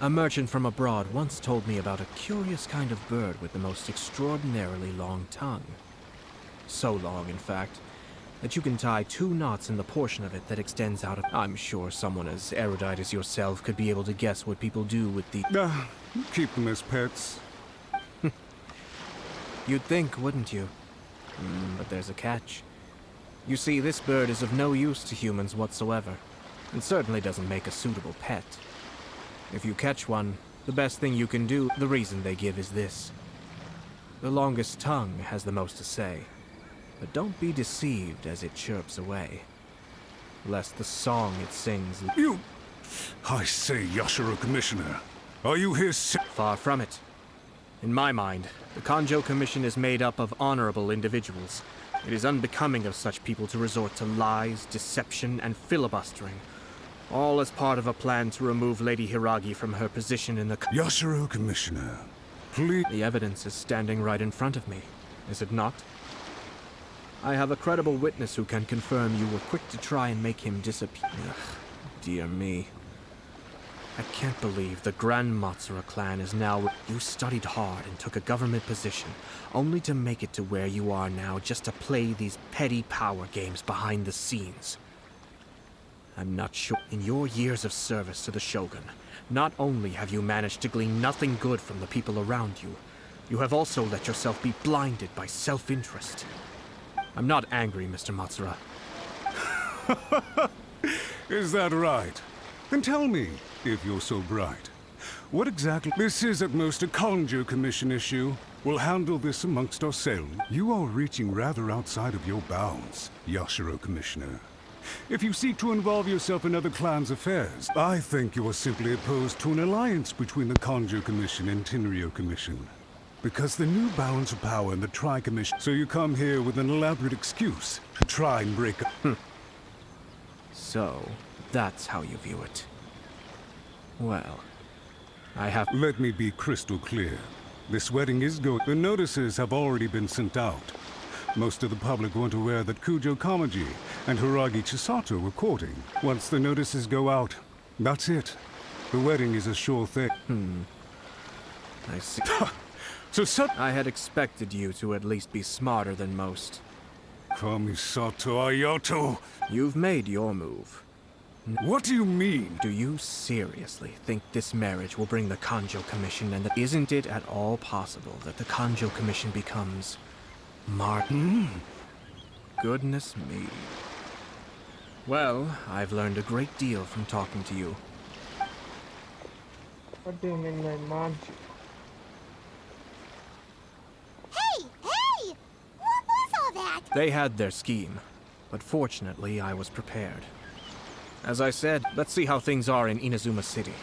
[SPEAKER 6] a merchant from abroad once told me about a curious kind of bird with the most extraordinarily long tongue. So long, in fact, that you can tie 2 knots in the portion of it that extends out of— I'm sure someone as erudite as yourself could be able to guess what people do with the—
[SPEAKER 7] keep them as pets.
[SPEAKER 6] You'd think, wouldn't you? But there's a catch. You see, this bird is of no use to humans whatsoever, and certainly doesn't make a suitable pet. If you catch one, the best thing you can do— the reason they give is this. The longest tongue has the most to say, but don't be deceived as it chirps away, lest the song it sings—
[SPEAKER 7] I say, Yashiro Commissioner, are you here—
[SPEAKER 6] Far from it. In my mind, the Kanjo Commission is made up of honorable individuals. It is unbecoming of such people to resort to lies, deception, and filibustering, all as part of a plan to remove Lady Hiragi from her position in the—
[SPEAKER 7] Yashiro Commissioner, please—
[SPEAKER 6] The evidence is standing right in front of me, is it not? I have a credible witness who can confirm you were quick to try and make him disappear. Ugh, dear me. I can't believe the Grand Matsura clan is now— You studied hard and took a government position, only to make it to where you are now just to play these petty power games behind the scenes. I'm not sure— In your years of service to the Shogun, not only have you managed to glean nothing good from the people around you, you have also let yourself be blinded by self-interest. I'm not angry, Mr. Matsura.
[SPEAKER 7] Is that right? Then tell me, if you're so bright, what exactly— This is at most a Kanjo Commission issue. We'll handle this amongst ourselves. You are reaching rather outside of your bounds, Yashiro Commissioner. If you seek to involve yourself in other clans' affairs, I think you are simply opposed to an alliance between the Kanjo Commission and Tenryo Commission. Because the new balance of power in the Tri-Commission— So you come here with an elaborate excuse to try and break up—
[SPEAKER 6] So, that's how you view it. Well, I have—
[SPEAKER 7] Let me be crystal clear. This wedding is going— The notices have already been sent out. Most of the public weren't aware that Kujo Kamaji and Hiragi Chisato were courting. Once the notices go out, that's it. The wedding is a sure thing.
[SPEAKER 6] I see. I had expected you to at least be smarter than most.
[SPEAKER 7] Kamisato Ayato!
[SPEAKER 6] You've made your move.
[SPEAKER 7] What do you mean?
[SPEAKER 6] Do you seriously think this marriage will bring the Kanjo Commission and that isn't it at all possible that the Kanjo Commission becomes Martin? Goodness me. Well, I've learned a great deal from talking to you.
[SPEAKER 9] What do you mean by Marge?
[SPEAKER 4] Hey! Hey! What was all that?
[SPEAKER 6] They had their scheme, but fortunately I was prepared. As I said, let's see how things are in Inazuma City.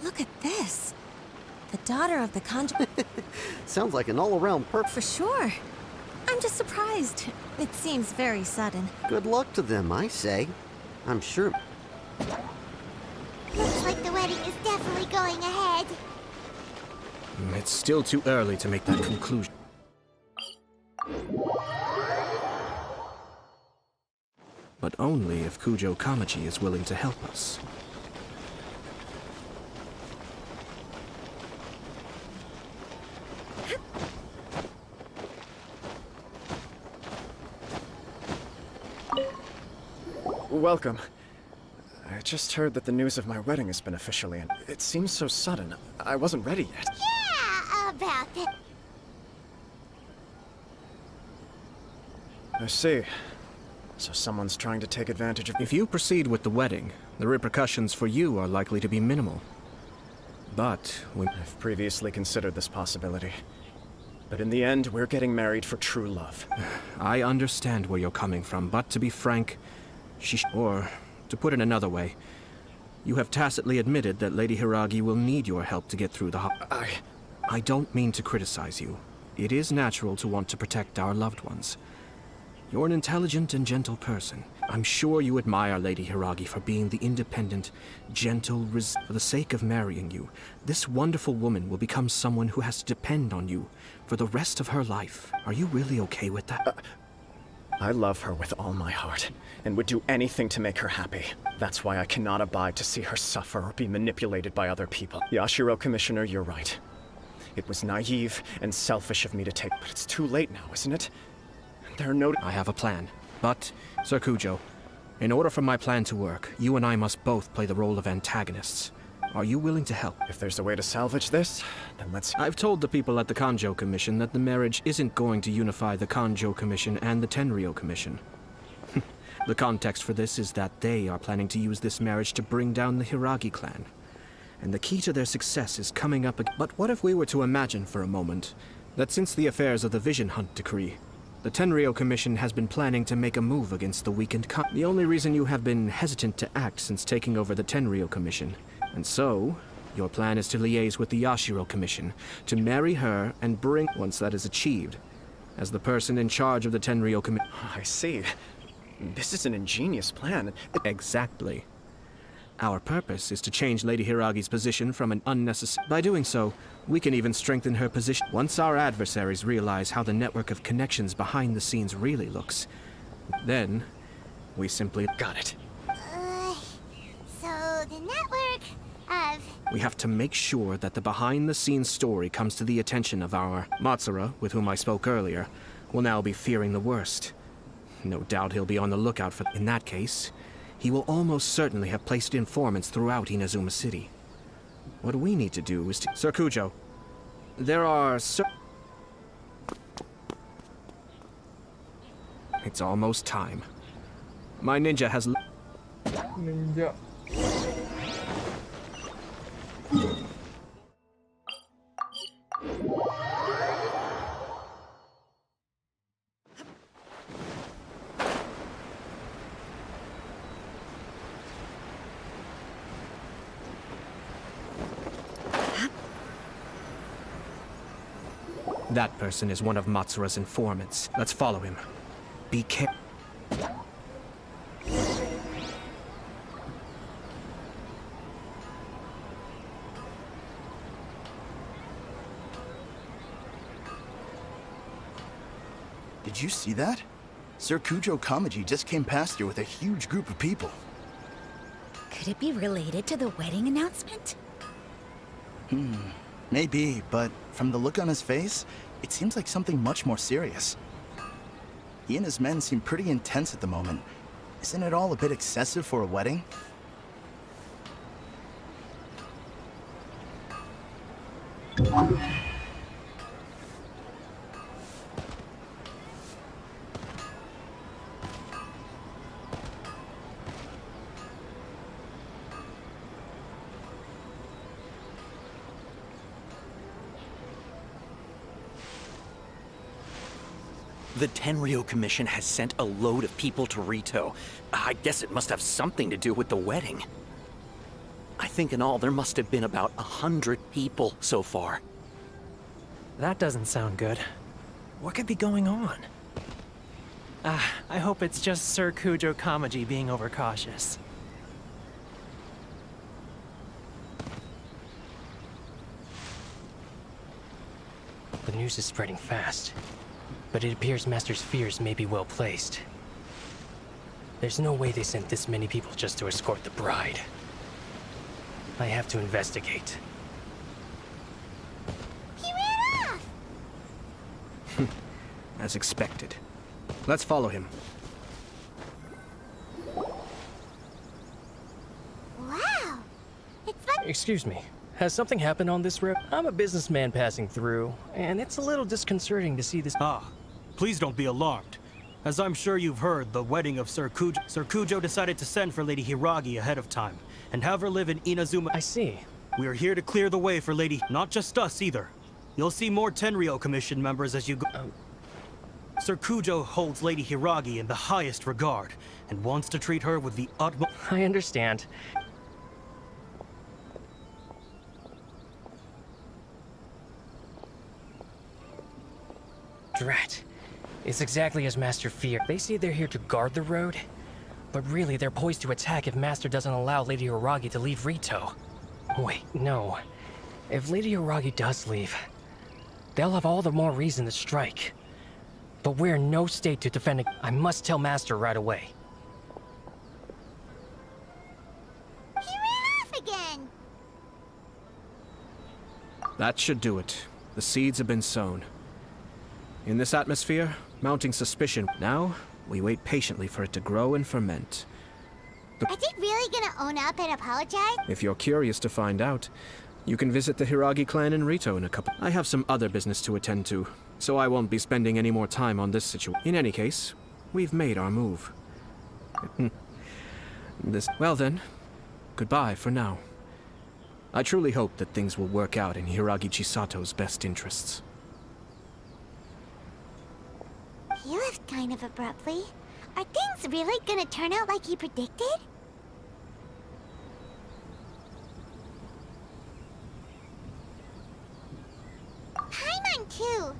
[SPEAKER 14] Look at this. The daughter of the Kanjo.
[SPEAKER 15] Sounds like an all-around perk.
[SPEAKER 14] For sure. I'm just surprised. It seems very sudden.
[SPEAKER 15] Good luck to them, I say. I'm sure.
[SPEAKER 4] Looks like the wedding is definitely going ahead.
[SPEAKER 6] It's still too early to make that conclusion. But only if Kujo Kamachi is willing to help us.
[SPEAKER 8] Welcome. I just heard that the news of my wedding has been officially in. It seems so sudden. I wasn't ready yet.
[SPEAKER 4] Yeah, about that.
[SPEAKER 8] I see. So someone's trying to take advantage of...
[SPEAKER 6] If you proceed with the wedding, the repercussions for you are likely to be minimal. But
[SPEAKER 8] I've previously considered this possibility. But in the end, we're getting married for true love.
[SPEAKER 6] I understand where you're coming from, but to be frank, or, to put it another way, you have tacitly admitted that Lady Hiragi will need your help to get through the I don't mean to criticize you. It is natural to want to protect our loved ones. You're an intelligent and gentle person. I'm sure you admire Lady Hiragi for being the independent, gentle, for the sake of marrying you. This wonderful woman will become someone who has to depend on you for the rest of her life. Are you really okay with that?
[SPEAKER 8] I love her with all my heart, and would do anything to make her happy. That's why I cannot abide to see her suffer or be manipulated by other people. Yashiro, Commissioner, you're right. It was naive and selfish of me to take, but it's too late now, isn't it? There are no...
[SPEAKER 6] I have a plan, but, Sir Kujo, in order for my plan to work, you and I must both play the role of antagonists. Are you willing to help?
[SPEAKER 8] If there's a way to salvage this, then let's...
[SPEAKER 6] I've told the people at the Kanjo Commission that the marriage isn't going to unify the Kanjo Commission and the Tenryou Commission. The context for this is that they are planning to use this marriage to bring down the Hiragi clan. And the key to their success is coming up... But what if we were to imagine for a moment that since the affairs of the Vision Hunt Decree, the Tenryou Commission has been planning to make a move against the weakened The only reason you have been hesitant to act since taking over the Tenryou Commission. And so, your plan is to liaise with the Yashiro Commission, to marry her and bring, once that is achieved, as the person in charge of the Tenryou Commission.
[SPEAKER 8] I see. This is an ingenious plan.
[SPEAKER 6] Exactly. Our purpose is to change Lady Hiragi's position from an unnecessary... By doing so, we can even strengthen her position. Once our adversaries realize how the network of connections behind the scenes really looks, then we simply...
[SPEAKER 8] Got it.
[SPEAKER 4] So the network of...
[SPEAKER 6] We have to make sure that the behind-the-scenes story comes to the attention of our... Matsura, with whom I spoke earlier, will now be fearing the worst. No doubt he'll be on the lookout for... In that case, he will almost certainly have placed informants throughout Inazuma City. What we need to do is to... Sir Kujo, there are... It's almost time. My ninja has...
[SPEAKER 9] Ninja.
[SPEAKER 6] That person is one of Matsura's informants. Let's follow him. Be careful.
[SPEAKER 12] Did you see that? Sir Kujo Kamaji just came past here with a huge group of people.
[SPEAKER 14] Could it be related to the wedding announcement?
[SPEAKER 12] Maybe, but from the look on his face, it seems like something much more serious. He and his men seem pretty intense at the moment. Isn't it all a bit excessive for a wedding?
[SPEAKER 16] The Tenryo Commission has sent a load of people to Rito. I guess it must have something to do with the wedding. I think in all there must have been about 100 people so far.
[SPEAKER 17] That doesn't sound good. What could be going on? I hope it's just Sir Kujo Kamaji being overcautious.
[SPEAKER 18] The news is spreading fast, but it appears Master's fears may be well placed. There's no way they sent this many people just to escort the bride. I have to investigate.
[SPEAKER 4] He ran off!
[SPEAKER 6] As expected. Let's follow him.
[SPEAKER 4] Wow! It's like...
[SPEAKER 18] Excuse me, has something happened on this road? I'm a businessman passing through, and it's a little disconcerting to see this—
[SPEAKER 19] Please don't be alarmed. As I'm sure you've heard, the wedding of Sir Kujo decided to send for Lady Hiragi ahead of time, and have her live in Inazuma.
[SPEAKER 18] I see.
[SPEAKER 19] We are here to clear the way for Lady, not just us either. You'll see more Tenryo Commission members as you go. Sir Kujo holds Lady Hiragi in the highest regard, and wants to treat her with the utmost—
[SPEAKER 18] I understand. Drat. It's exactly as Master feared. They say they're here to guard the road, but really they're poised to attack if Master doesn't allow Lady Hiragi to leave Rito. Wait, no. If Lady Hiragi does leave, they'll have all the more reason to strike. But we're in no state to defend it. I must tell Master right away.
[SPEAKER 4] He ran off again!
[SPEAKER 6] That should do it. The seeds have been sown. In this atmosphere, mounting suspicion. Now, we wait patiently for it to grow and ferment.
[SPEAKER 4] Are they really gonna own up and apologize?
[SPEAKER 6] If you're curious to find out, you can visit the Hiragi clan in Rito in a couple. I have some other business to attend to, so I won't be spending any more time on this situation. In any case, we've made our move. Well then, goodbye for now. I truly hope that things will work out in Hiragi Chisato's best interests.
[SPEAKER 4] He left kind of abruptly. Are things really gonna turn out like he predicted? Paimon too!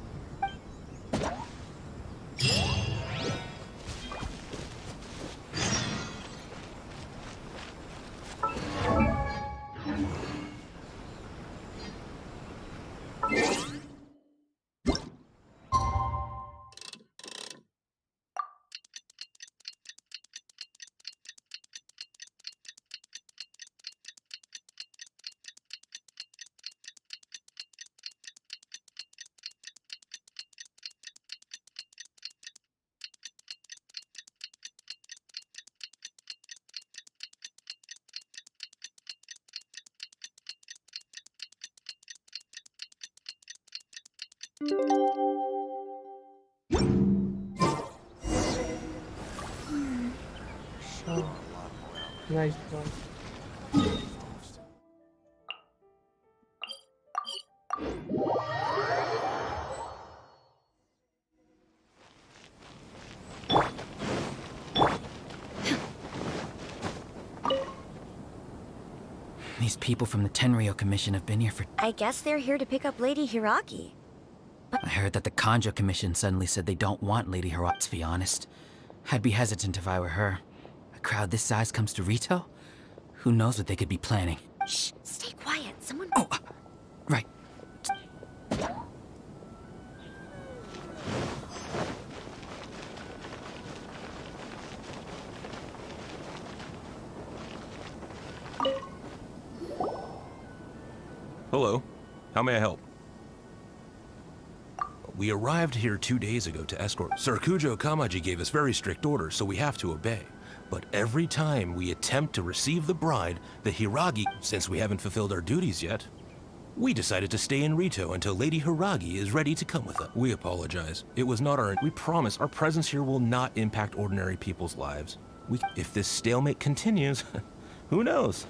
[SPEAKER 9] Nice one.
[SPEAKER 20] These people from the Tenryo Commission have been here for—
[SPEAKER 14] I guess they're here to pick up Lady Hiragi.
[SPEAKER 20] I heard that the Kanjo Commission suddenly said they don't want Lady Hiragi. To be honest, I'd be hesitant if I were her. A crowd this size comes to Rito? Who knows what they could be planning?
[SPEAKER 14] Shh, stay quiet. Someone—
[SPEAKER 20] Oh, right.
[SPEAKER 21] Hello. How may I help? We arrived here 2 days ago to escort. Sir Kujo Kamaji gave us very strict orders, so we have to obey. But every time we attempt to receive the bride, the Hiragi, since we haven't fulfilled our duties yet, we decided to stay in Rito until Lady Hiragi is ready to come with us. We apologize. It was not our... We promise our presence here will not impact ordinary people's lives. If this stalemate continues, who knows?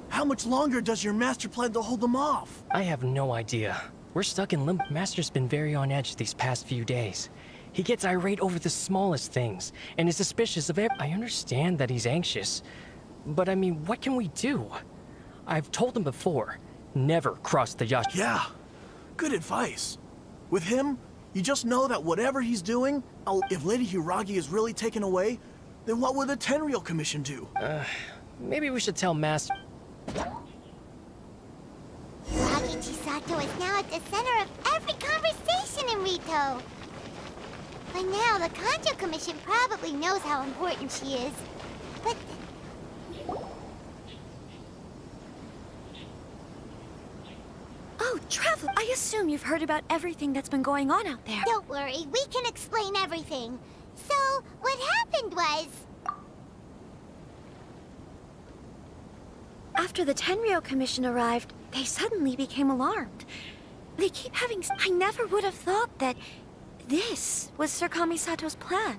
[SPEAKER 22] How much longer does your master plan to hold them off?
[SPEAKER 18] I have no idea. We're stuck in limbo. Master's been very on edge these past few days. He gets irate over the smallest things, and is suspicious of I understand that he's anxious, but I mean, what can we do? I've told him before, never cross the Yash.
[SPEAKER 22] Yeah, good advice. With him, you just know that whatever he's doing, if Lady Hiragi is really taken away, then what will the Tenryou Commission do?
[SPEAKER 18] Maybe we should tell Master...
[SPEAKER 4] Hiragi Chisato is now at the center of every conversation in Rito. By now, the Kanjo Commission probably knows how important she is. But...
[SPEAKER 14] Oh, Travel, I assume you've heard about everything that's been going on out there.
[SPEAKER 4] Don't worry, we can explain everything. So, what happened was...
[SPEAKER 14] After the Tenryou Commission arrived, they suddenly became alarmed. They keep having... I never would have thought that this was Sir Kamisato's plan.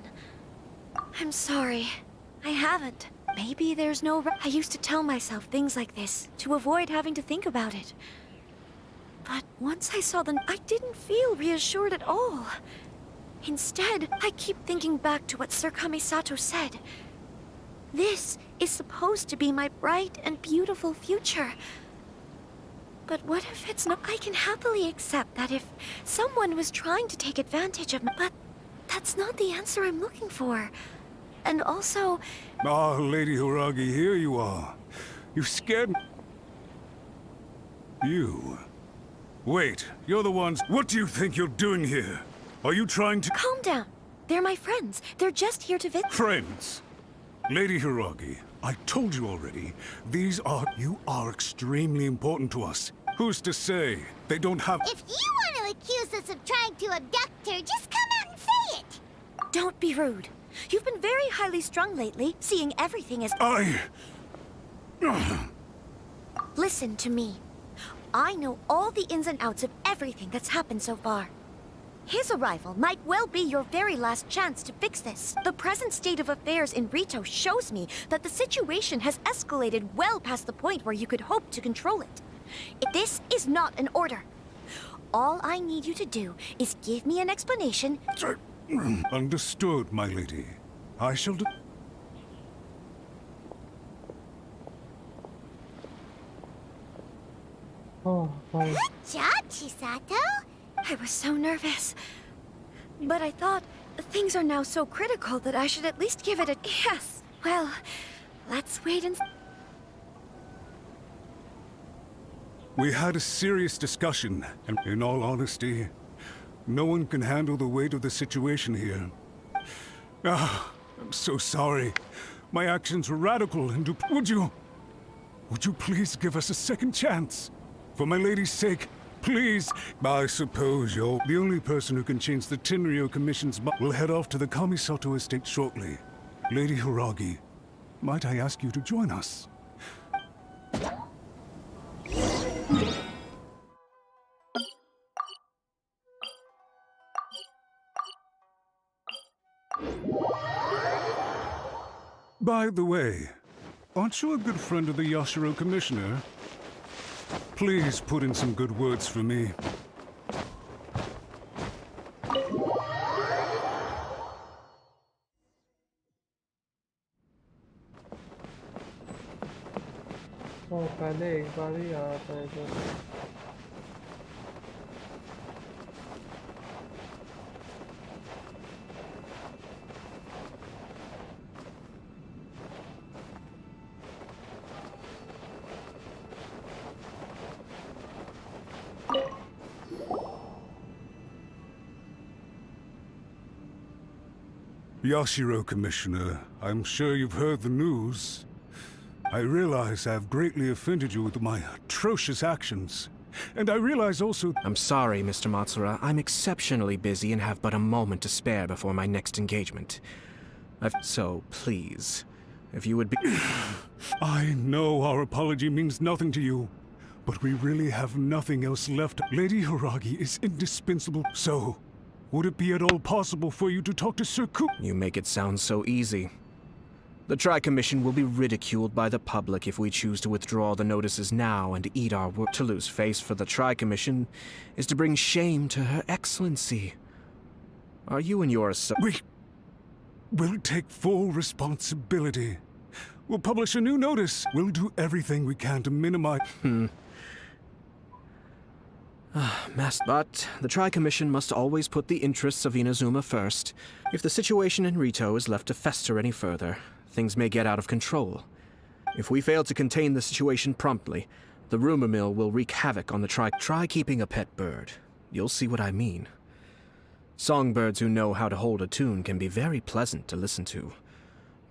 [SPEAKER 14] I'm sorry. I haven't. Maybe there's no... I used to tell myself things like this to avoid having to think about it. But once I saw them, I didn't feel reassured at all. Instead, I keep thinking back to what Sir Kamisato said. This is supposed to be my bright and beautiful future. But what if it's not? I can happily accept that if someone was trying to take advantage of me, but that's not the answer I'm looking for. And also...
[SPEAKER 7] Ah, Lady Hiragi, here you are. You scared me. You. Wait, you're the ones... What do you think you're doing here? Are you trying to...
[SPEAKER 14] Calm down. They're my friends. They're just here to visit.
[SPEAKER 7] Friends? Lady Hiragi, I told you already, you are extremely important to us. Who's to say they don't have...
[SPEAKER 4] If you want to accuse us of trying to abduct her, just come out and say it!
[SPEAKER 14] Don't be rude. You've been very highly strung lately, seeing everything as... Listen to me. I know all the ins and outs of everything that's happened so far. His arrival might well be your very last chance to fix this. The present state of affairs in Rito shows me that the situation has escalated well past the point where you could hope to control it. This is not an order. All I need you to do is give me an explanation.
[SPEAKER 7] Understood, my lady. I shall do...
[SPEAKER 4] Good job, Chisato!
[SPEAKER 14] I was so nervous. But I thought things are now so critical that I should at least give it a... Yes! Well, let's wait and...
[SPEAKER 7] We had a serious discussion, and in all honesty, no one can handle the weight of the situation here. I'm so sorry. My actions were radical and Would you please give us a second chance? For my lady's sake, please. I suppose you're the only person who can change the Tenryou Commission's mind. We'll head off to the Kamisato estate shortly. Lady Hiragi, might I ask you to join us? By the way, aren't you a good friend of the Yashiro Commissioner? Please put in some good words for me.
[SPEAKER 9] पहले एक बार ही आता है तो
[SPEAKER 7] Yashiro, Commissioner, I'm sure you've heard the news. I realize I've greatly offended you with my atrocious actions. And I realize also—
[SPEAKER 6] I'm sorry, Mr. Matsura. I'm exceptionally busy and have but a moment to spare before my next engagement. So, please, if you would be—
[SPEAKER 7] I know our apology means nothing to you, but we really have nothing else left. Lady Hiragi is indispensable, so would it be at all possible for you to talk to Sir Ku—
[SPEAKER 6] You make it sound so easy. The Tri-Commission will be ridiculed by the public if we choose to withdraw the notices now and eat our work. To lose face for the Tri-Commission is to bring shame to Her Excellency. Are you and yours—
[SPEAKER 7] We'll take full responsibility. We'll publish a new notice. We'll do everything we can to minimize—
[SPEAKER 6] But the Tri-Commission must always put the interests of Inazuma first. If the situation in Rito is left to fester any further, things may get out of control. If we fail to contain the situation promptly, the rumor mill will wreak havoc on the Try keeping a pet bird. You'll see what I mean. Songbirds who know how to hold a tune can be very pleasant to listen to,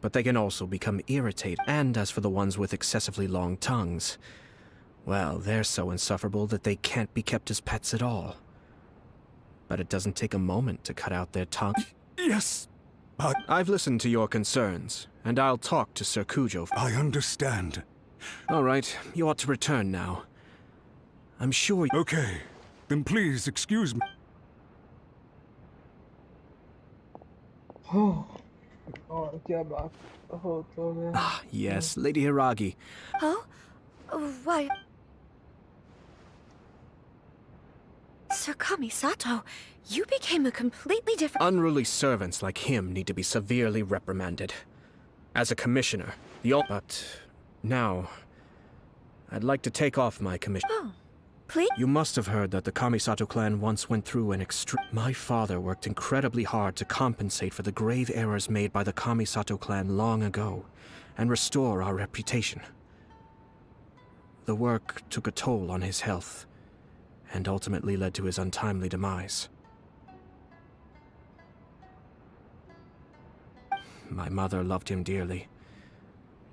[SPEAKER 6] but they can also become irritated. And as for the ones with excessively long tongues, well, they're so insufferable that they can't be kept as pets at all. But it doesn't take a moment to cut out their tongue.
[SPEAKER 7] Yes, but—
[SPEAKER 6] I've listened to your concerns, and I'll talk to Sir Kujo.
[SPEAKER 7] I understand.
[SPEAKER 6] All right, you ought to return now. I'm sure—
[SPEAKER 7] Okay, then please excuse me.
[SPEAKER 9] और क्या बात हो तो है?
[SPEAKER 6] Ah, yes, Lady Hiragi.
[SPEAKER 14] Oh? Why? Sir Kamisato, you became a completely different—
[SPEAKER 6] Unruly servants like him need to be severely reprimanded. As a commissioner, But now, I'd like to take off my commission.
[SPEAKER 14] Oh, please?
[SPEAKER 6] You must have heard that the Kamisato clan once went through an My father worked incredibly hard to compensate for the grave errors made by the Kamisato clan long ago, and restore our reputation. The work took a toll on his health, and ultimately led to his untimely demise. My mother loved him dearly.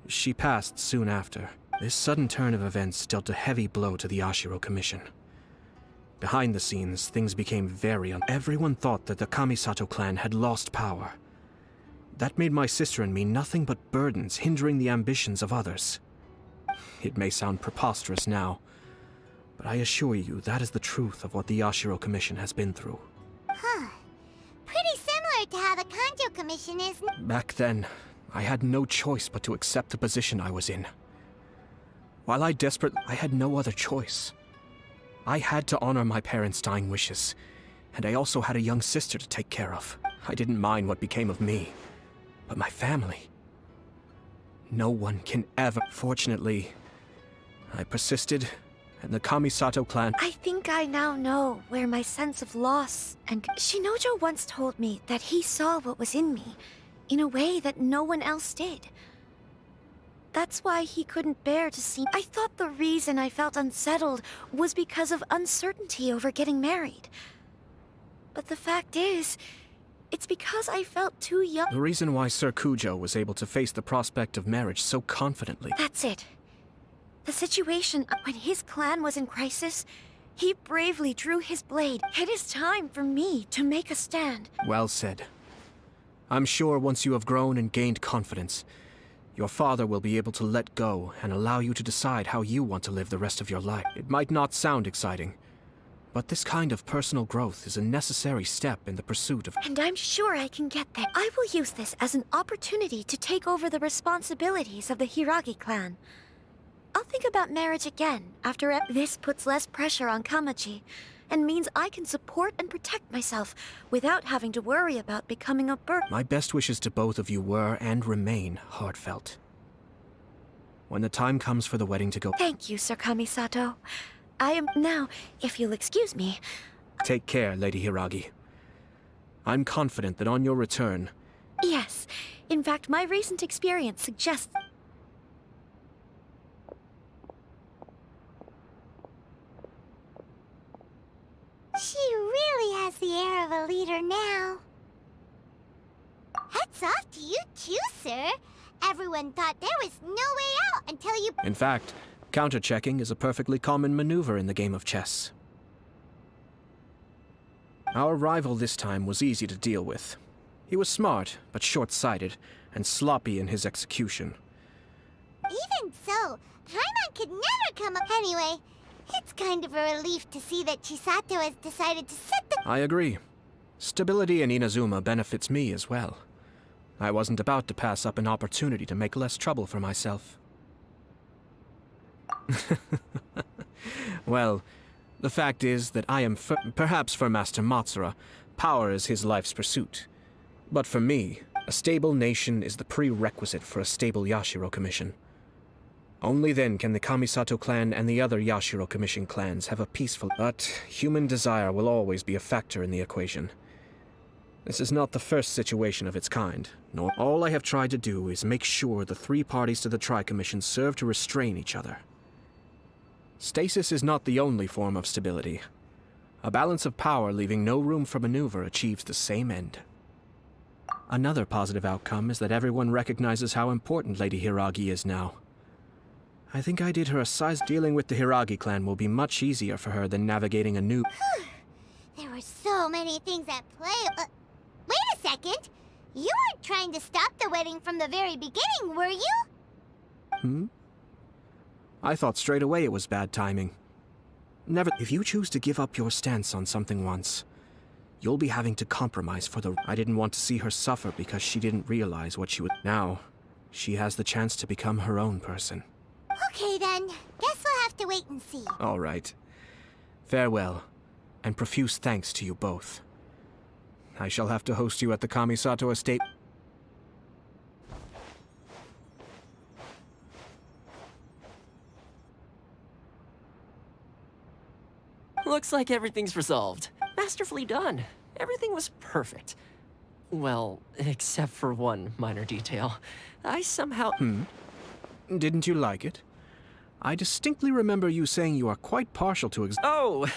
[SPEAKER 6] She passed soon after. This sudden turn of events dealt a heavy blow to the Yashiro Commission. Behind the scenes, things became very Everyone thought that the Kamisato clan had lost power. That made my sister and me nothing but burdens, hindering the ambitions of others. It may sound preposterous now, but I assure you that is the truth of what the Yashiro Commission has been through.
[SPEAKER 4] Huh. Pretty similar to how the Kanjo Commission is—
[SPEAKER 6] Back then, I had no choice but to accept the position I was in. While I had no other choice. I had to honor my parents' dying wishes, and I also had a young sister to take care of. I didn't mind what became of me, but my family. No one can ever— Fortunately, I persisted, and the Kamisato clan—
[SPEAKER 14] I think I now know where my sense of loss and— Shinojo once told me that he saw what was in me, in a way that no one else did. That's why he couldn't bear to see— I thought the reason I felt unsettled was because of uncertainty over getting married. But the fact is, it's because I felt too young—
[SPEAKER 6] The reason why Sir Kujo was able to face the prospect of marriage so confidently—
[SPEAKER 14] That's it. The situation when his clan was in crisis, he bravely drew his blade. It is time for me to make a stand.
[SPEAKER 6] Well said. I'm sure once you have grown and gained confidence, your father will be able to let go and allow you to decide how you want to live the rest of your life. It might not sound exciting, but this kind of personal growth is a necessary step in the pursuit of—
[SPEAKER 14] And I'm sure I can get there. I will use this as an opportunity to take over the responsibilities of the Hiragi clan. I'll think about marriage again after this puts less pressure on Kamaji, and means I can support and protect myself without having to worry about becoming a burden.
[SPEAKER 6] My best wishes to both of you were and remain heartfelt. When the time comes for the wedding to go—
[SPEAKER 14] Thank you, Sir Kamisato. I am now, if you'll excuse me—
[SPEAKER 6] Take care, Lady Hiragi. I'm confident that on your return—
[SPEAKER 14] Yes. In fact, my recent experience suggests—
[SPEAKER 4] She really has the air of a leader now. Hats off to you too, sir. Everyone thought there was no way out until you...
[SPEAKER 6] In fact, counter-checking is a perfectly common maneuver in the game of chess. Our rival this time was easy to deal with. He was smart, but short-sighted, and sloppy in his execution.
[SPEAKER 4] Even so, Paimon could never come up... Anyway, it's kind of a relief to see that Chisato has decided to set the...
[SPEAKER 6] I agree. Stability in Inazuma benefits me as well. I wasn't about to pass up an opportunity to make less trouble for myself. Well, the fact is that I am perhaps for Master Matsura, power is his life's pursuit. But for me, a stable nation is the prerequisite for a stable Yashiro Commission. Only then can the Kamisato clan and the other Yashiro Commission clans have a peaceful... But human desire will always be a factor in the equation. This is not the first situation of its kind, nor all I have tried to do is make sure the three parties to the Tri-Commission serve to restrain each other. Stasis is not the only form of stability. A balance of power leaving no room for maneuver achieves the same end. Another positive outcome is that everyone recognizes how important Lady Hiragi is now. I think I did her a size. Dealing with the Hiragi clan will be much easier for her than navigating a new...
[SPEAKER 4] There were so many things at play. Wait a second! You weren't trying to stop the wedding from the very beginning, were you?
[SPEAKER 6] I thought straight away it was bad timing. Never... If you choose to give up your stance on something once, you'll be having to compromise for the... I didn't want to see her suffer because she didn't realize what she would... Now, she has the chance to become her own person.
[SPEAKER 4] Okay then, guess we'll have to wait and see.
[SPEAKER 6] All right. Farewell, and profuse thanks to you both. I shall have to host you at the Kamisato estate.
[SPEAKER 1] Looks like everything's resolved. Masterfully done. Everything was perfect. Well, except for one minor detail. I somehow...
[SPEAKER 6] Didn't you like it? I distinctly remember you saying you are quite partial to
[SPEAKER 1] Oh!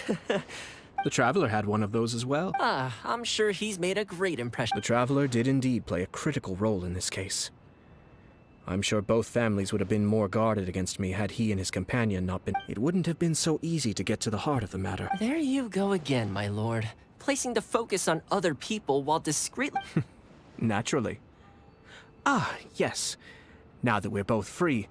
[SPEAKER 6] The Traveler had one of those as well.
[SPEAKER 1] I'm sure he's made a great impression.
[SPEAKER 6] The Traveler did indeed play a critical role in this case. I'm sure both families would have been more guarded against me had he and his companion not been... It wouldn't have been so easy to get to the heart of the matter.
[SPEAKER 1] There you go again, my lord. Placing the focus on other people while discreetly...
[SPEAKER 6] Naturally. Yes. Now that we're both free...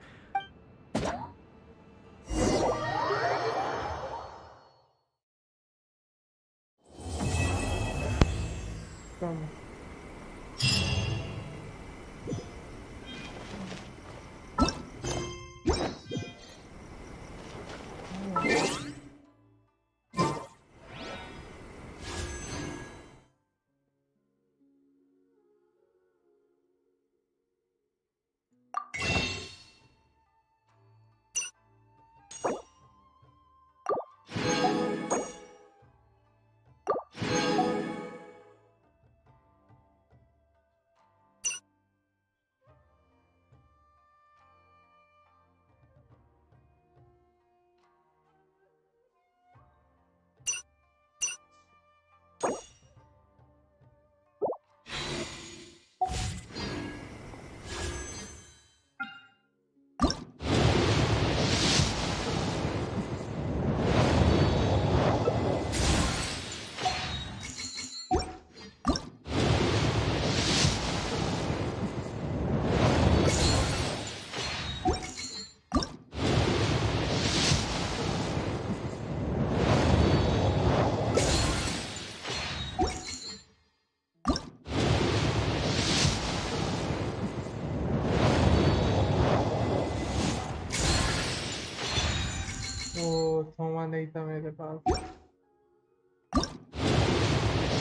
[SPEAKER 9] थोमा नहीं था मेरे पास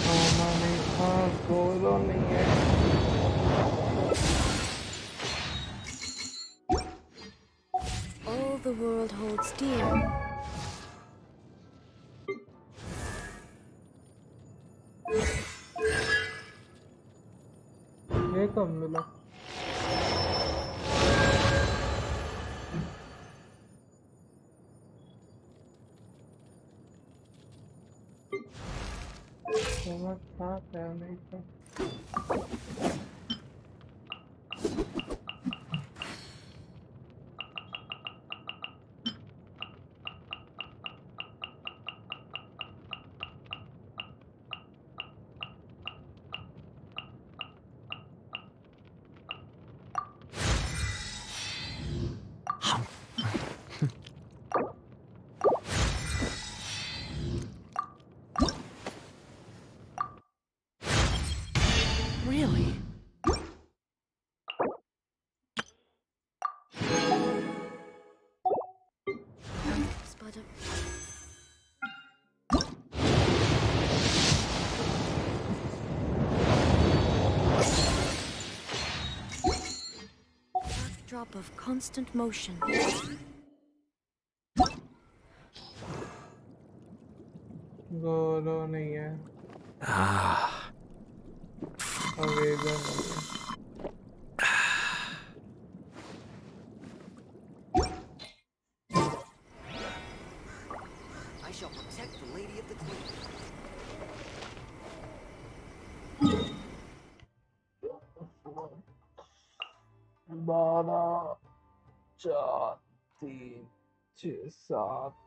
[SPEAKER 9] थोमा नहीं था गोरो नहीं है
[SPEAKER 14] All the world holds dear.
[SPEAKER 9] ये कब मिला
[SPEAKER 14] stop of constant motion.
[SPEAKER 9] गौरव नहीं है
[SPEAKER 6] Ah.
[SPEAKER 9] आवेदन नहीं है
[SPEAKER 15] I shall protect the Lady of the Queen.
[SPEAKER 9] बारह चार तीन छः सात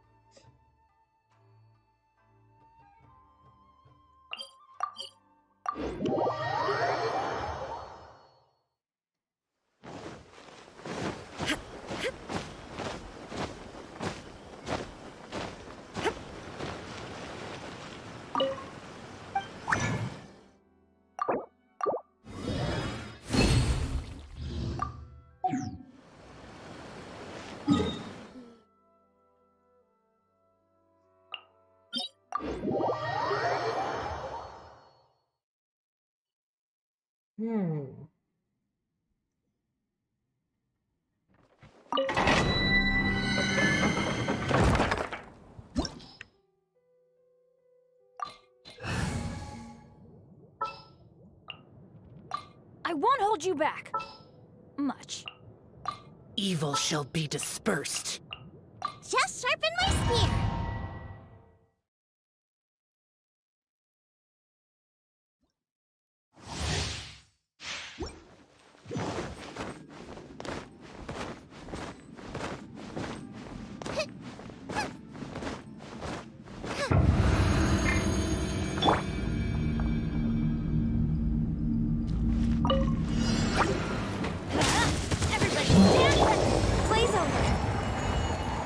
[SPEAKER 14] I won't hold you back. Much.
[SPEAKER 2] Evil shall be dispersed.
[SPEAKER 4] Just sharpen my spear.
[SPEAKER 14] Everybody stand back. Blaze over.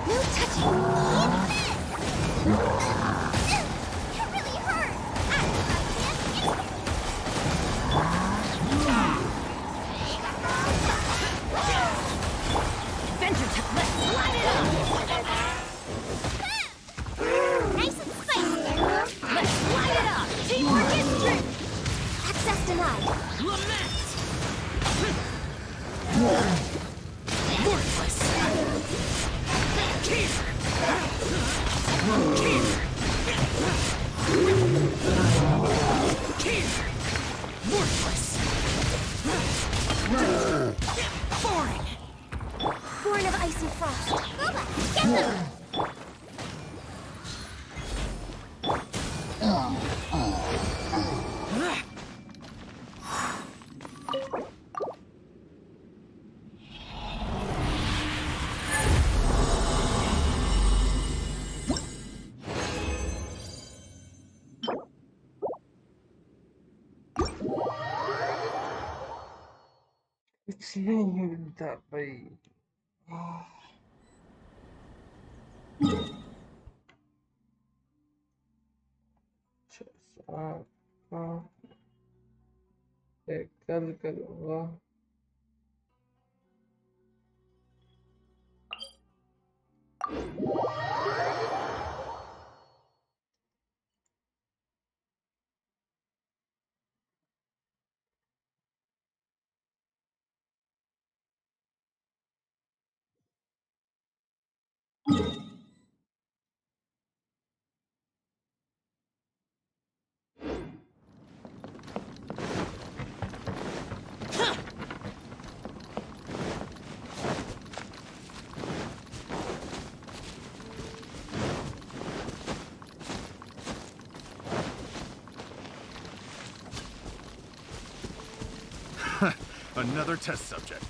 [SPEAKER 14] No touching.
[SPEAKER 4] It really hurt.
[SPEAKER 14] Adventure Tech, let's light it up.
[SPEAKER 4] Nice and spicy.
[SPEAKER 14] Let's light it up. Teamwork is strength.
[SPEAKER 4] Access denied.
[SPEAKER 2] Lament!
[SPEAKER 14] Worthless.
[SPEAKER 2] Keep! Keep!
[SPEAKER 14] Worthless. Boring.
[SPEAKER 4] Born of ice and frost. Boba, get them!
[SPEAKER 9] कुछ नहीं मिलता भाई कल करूँगा
[SPEAKER 5] Another test subject.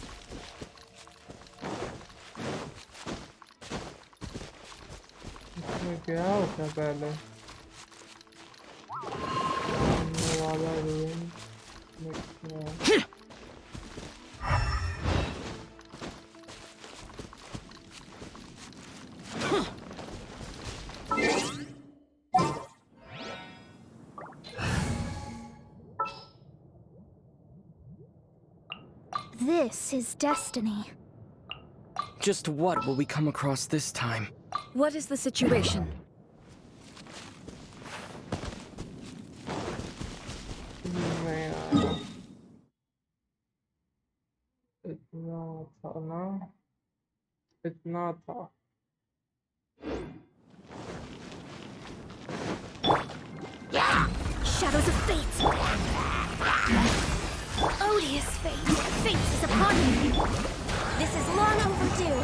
[SPEAKER 9] इसमें क्या होता है पहले वाला room
[SPEAKER 14] This is destiny.
[SPEAKER 11] Just what will we come across this time?
[SPEAKER 14] What is the situation?
[SPEAKER 9] इतना था ना इतना था।
[SPEAKER 14] Shadows of fate! Odious fate! Fate is upon me! This is long overdue!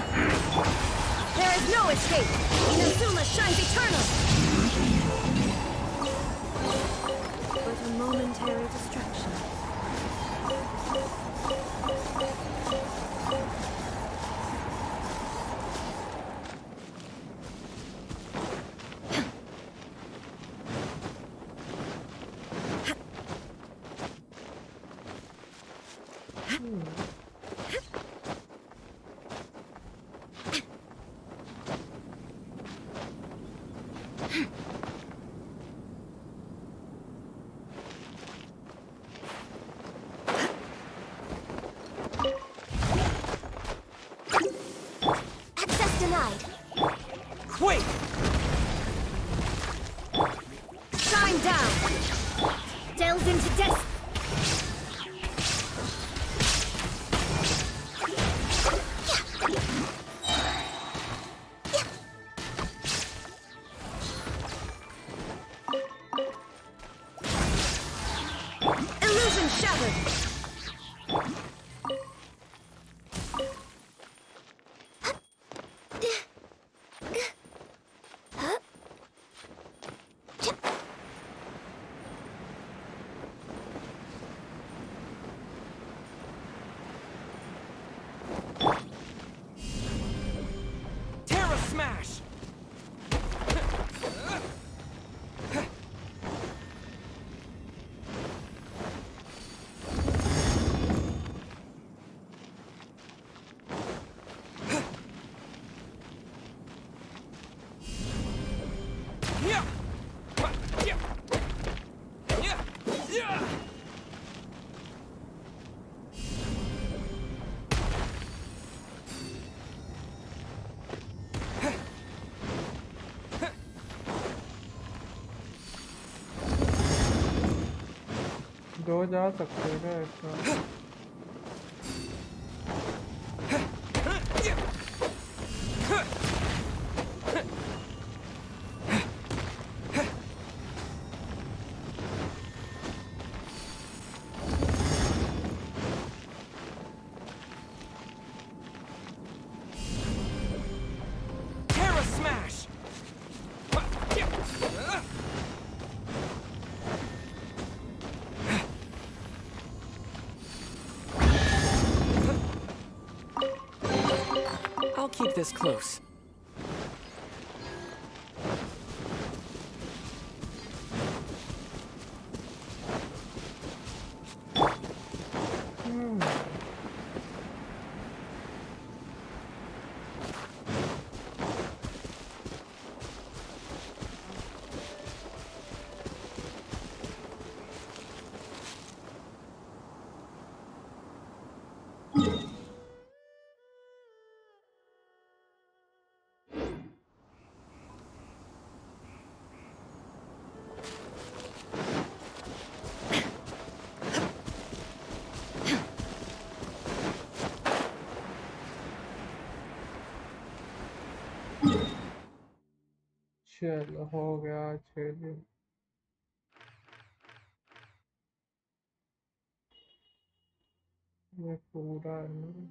[SPEAKER 14] There is no escape! Inazuma shines eternal! But a momentary distraction. Access denied.
[SPEAKER 11] Quick!
[SPEAKER 14] Shine down! Delve into death! Illusion shattered!
[SPEAKER 11] Terra Smash! Yeah! Yeah! Yeah! Yeah!
[SPEAKER 9] दो जा सकते हैं ऐसा।
[SPEAKER 11] Terra Smash! I'll keep this close.
[SPEAKER 9] चलो हो गया 6 दिन। ये पूरा है ना।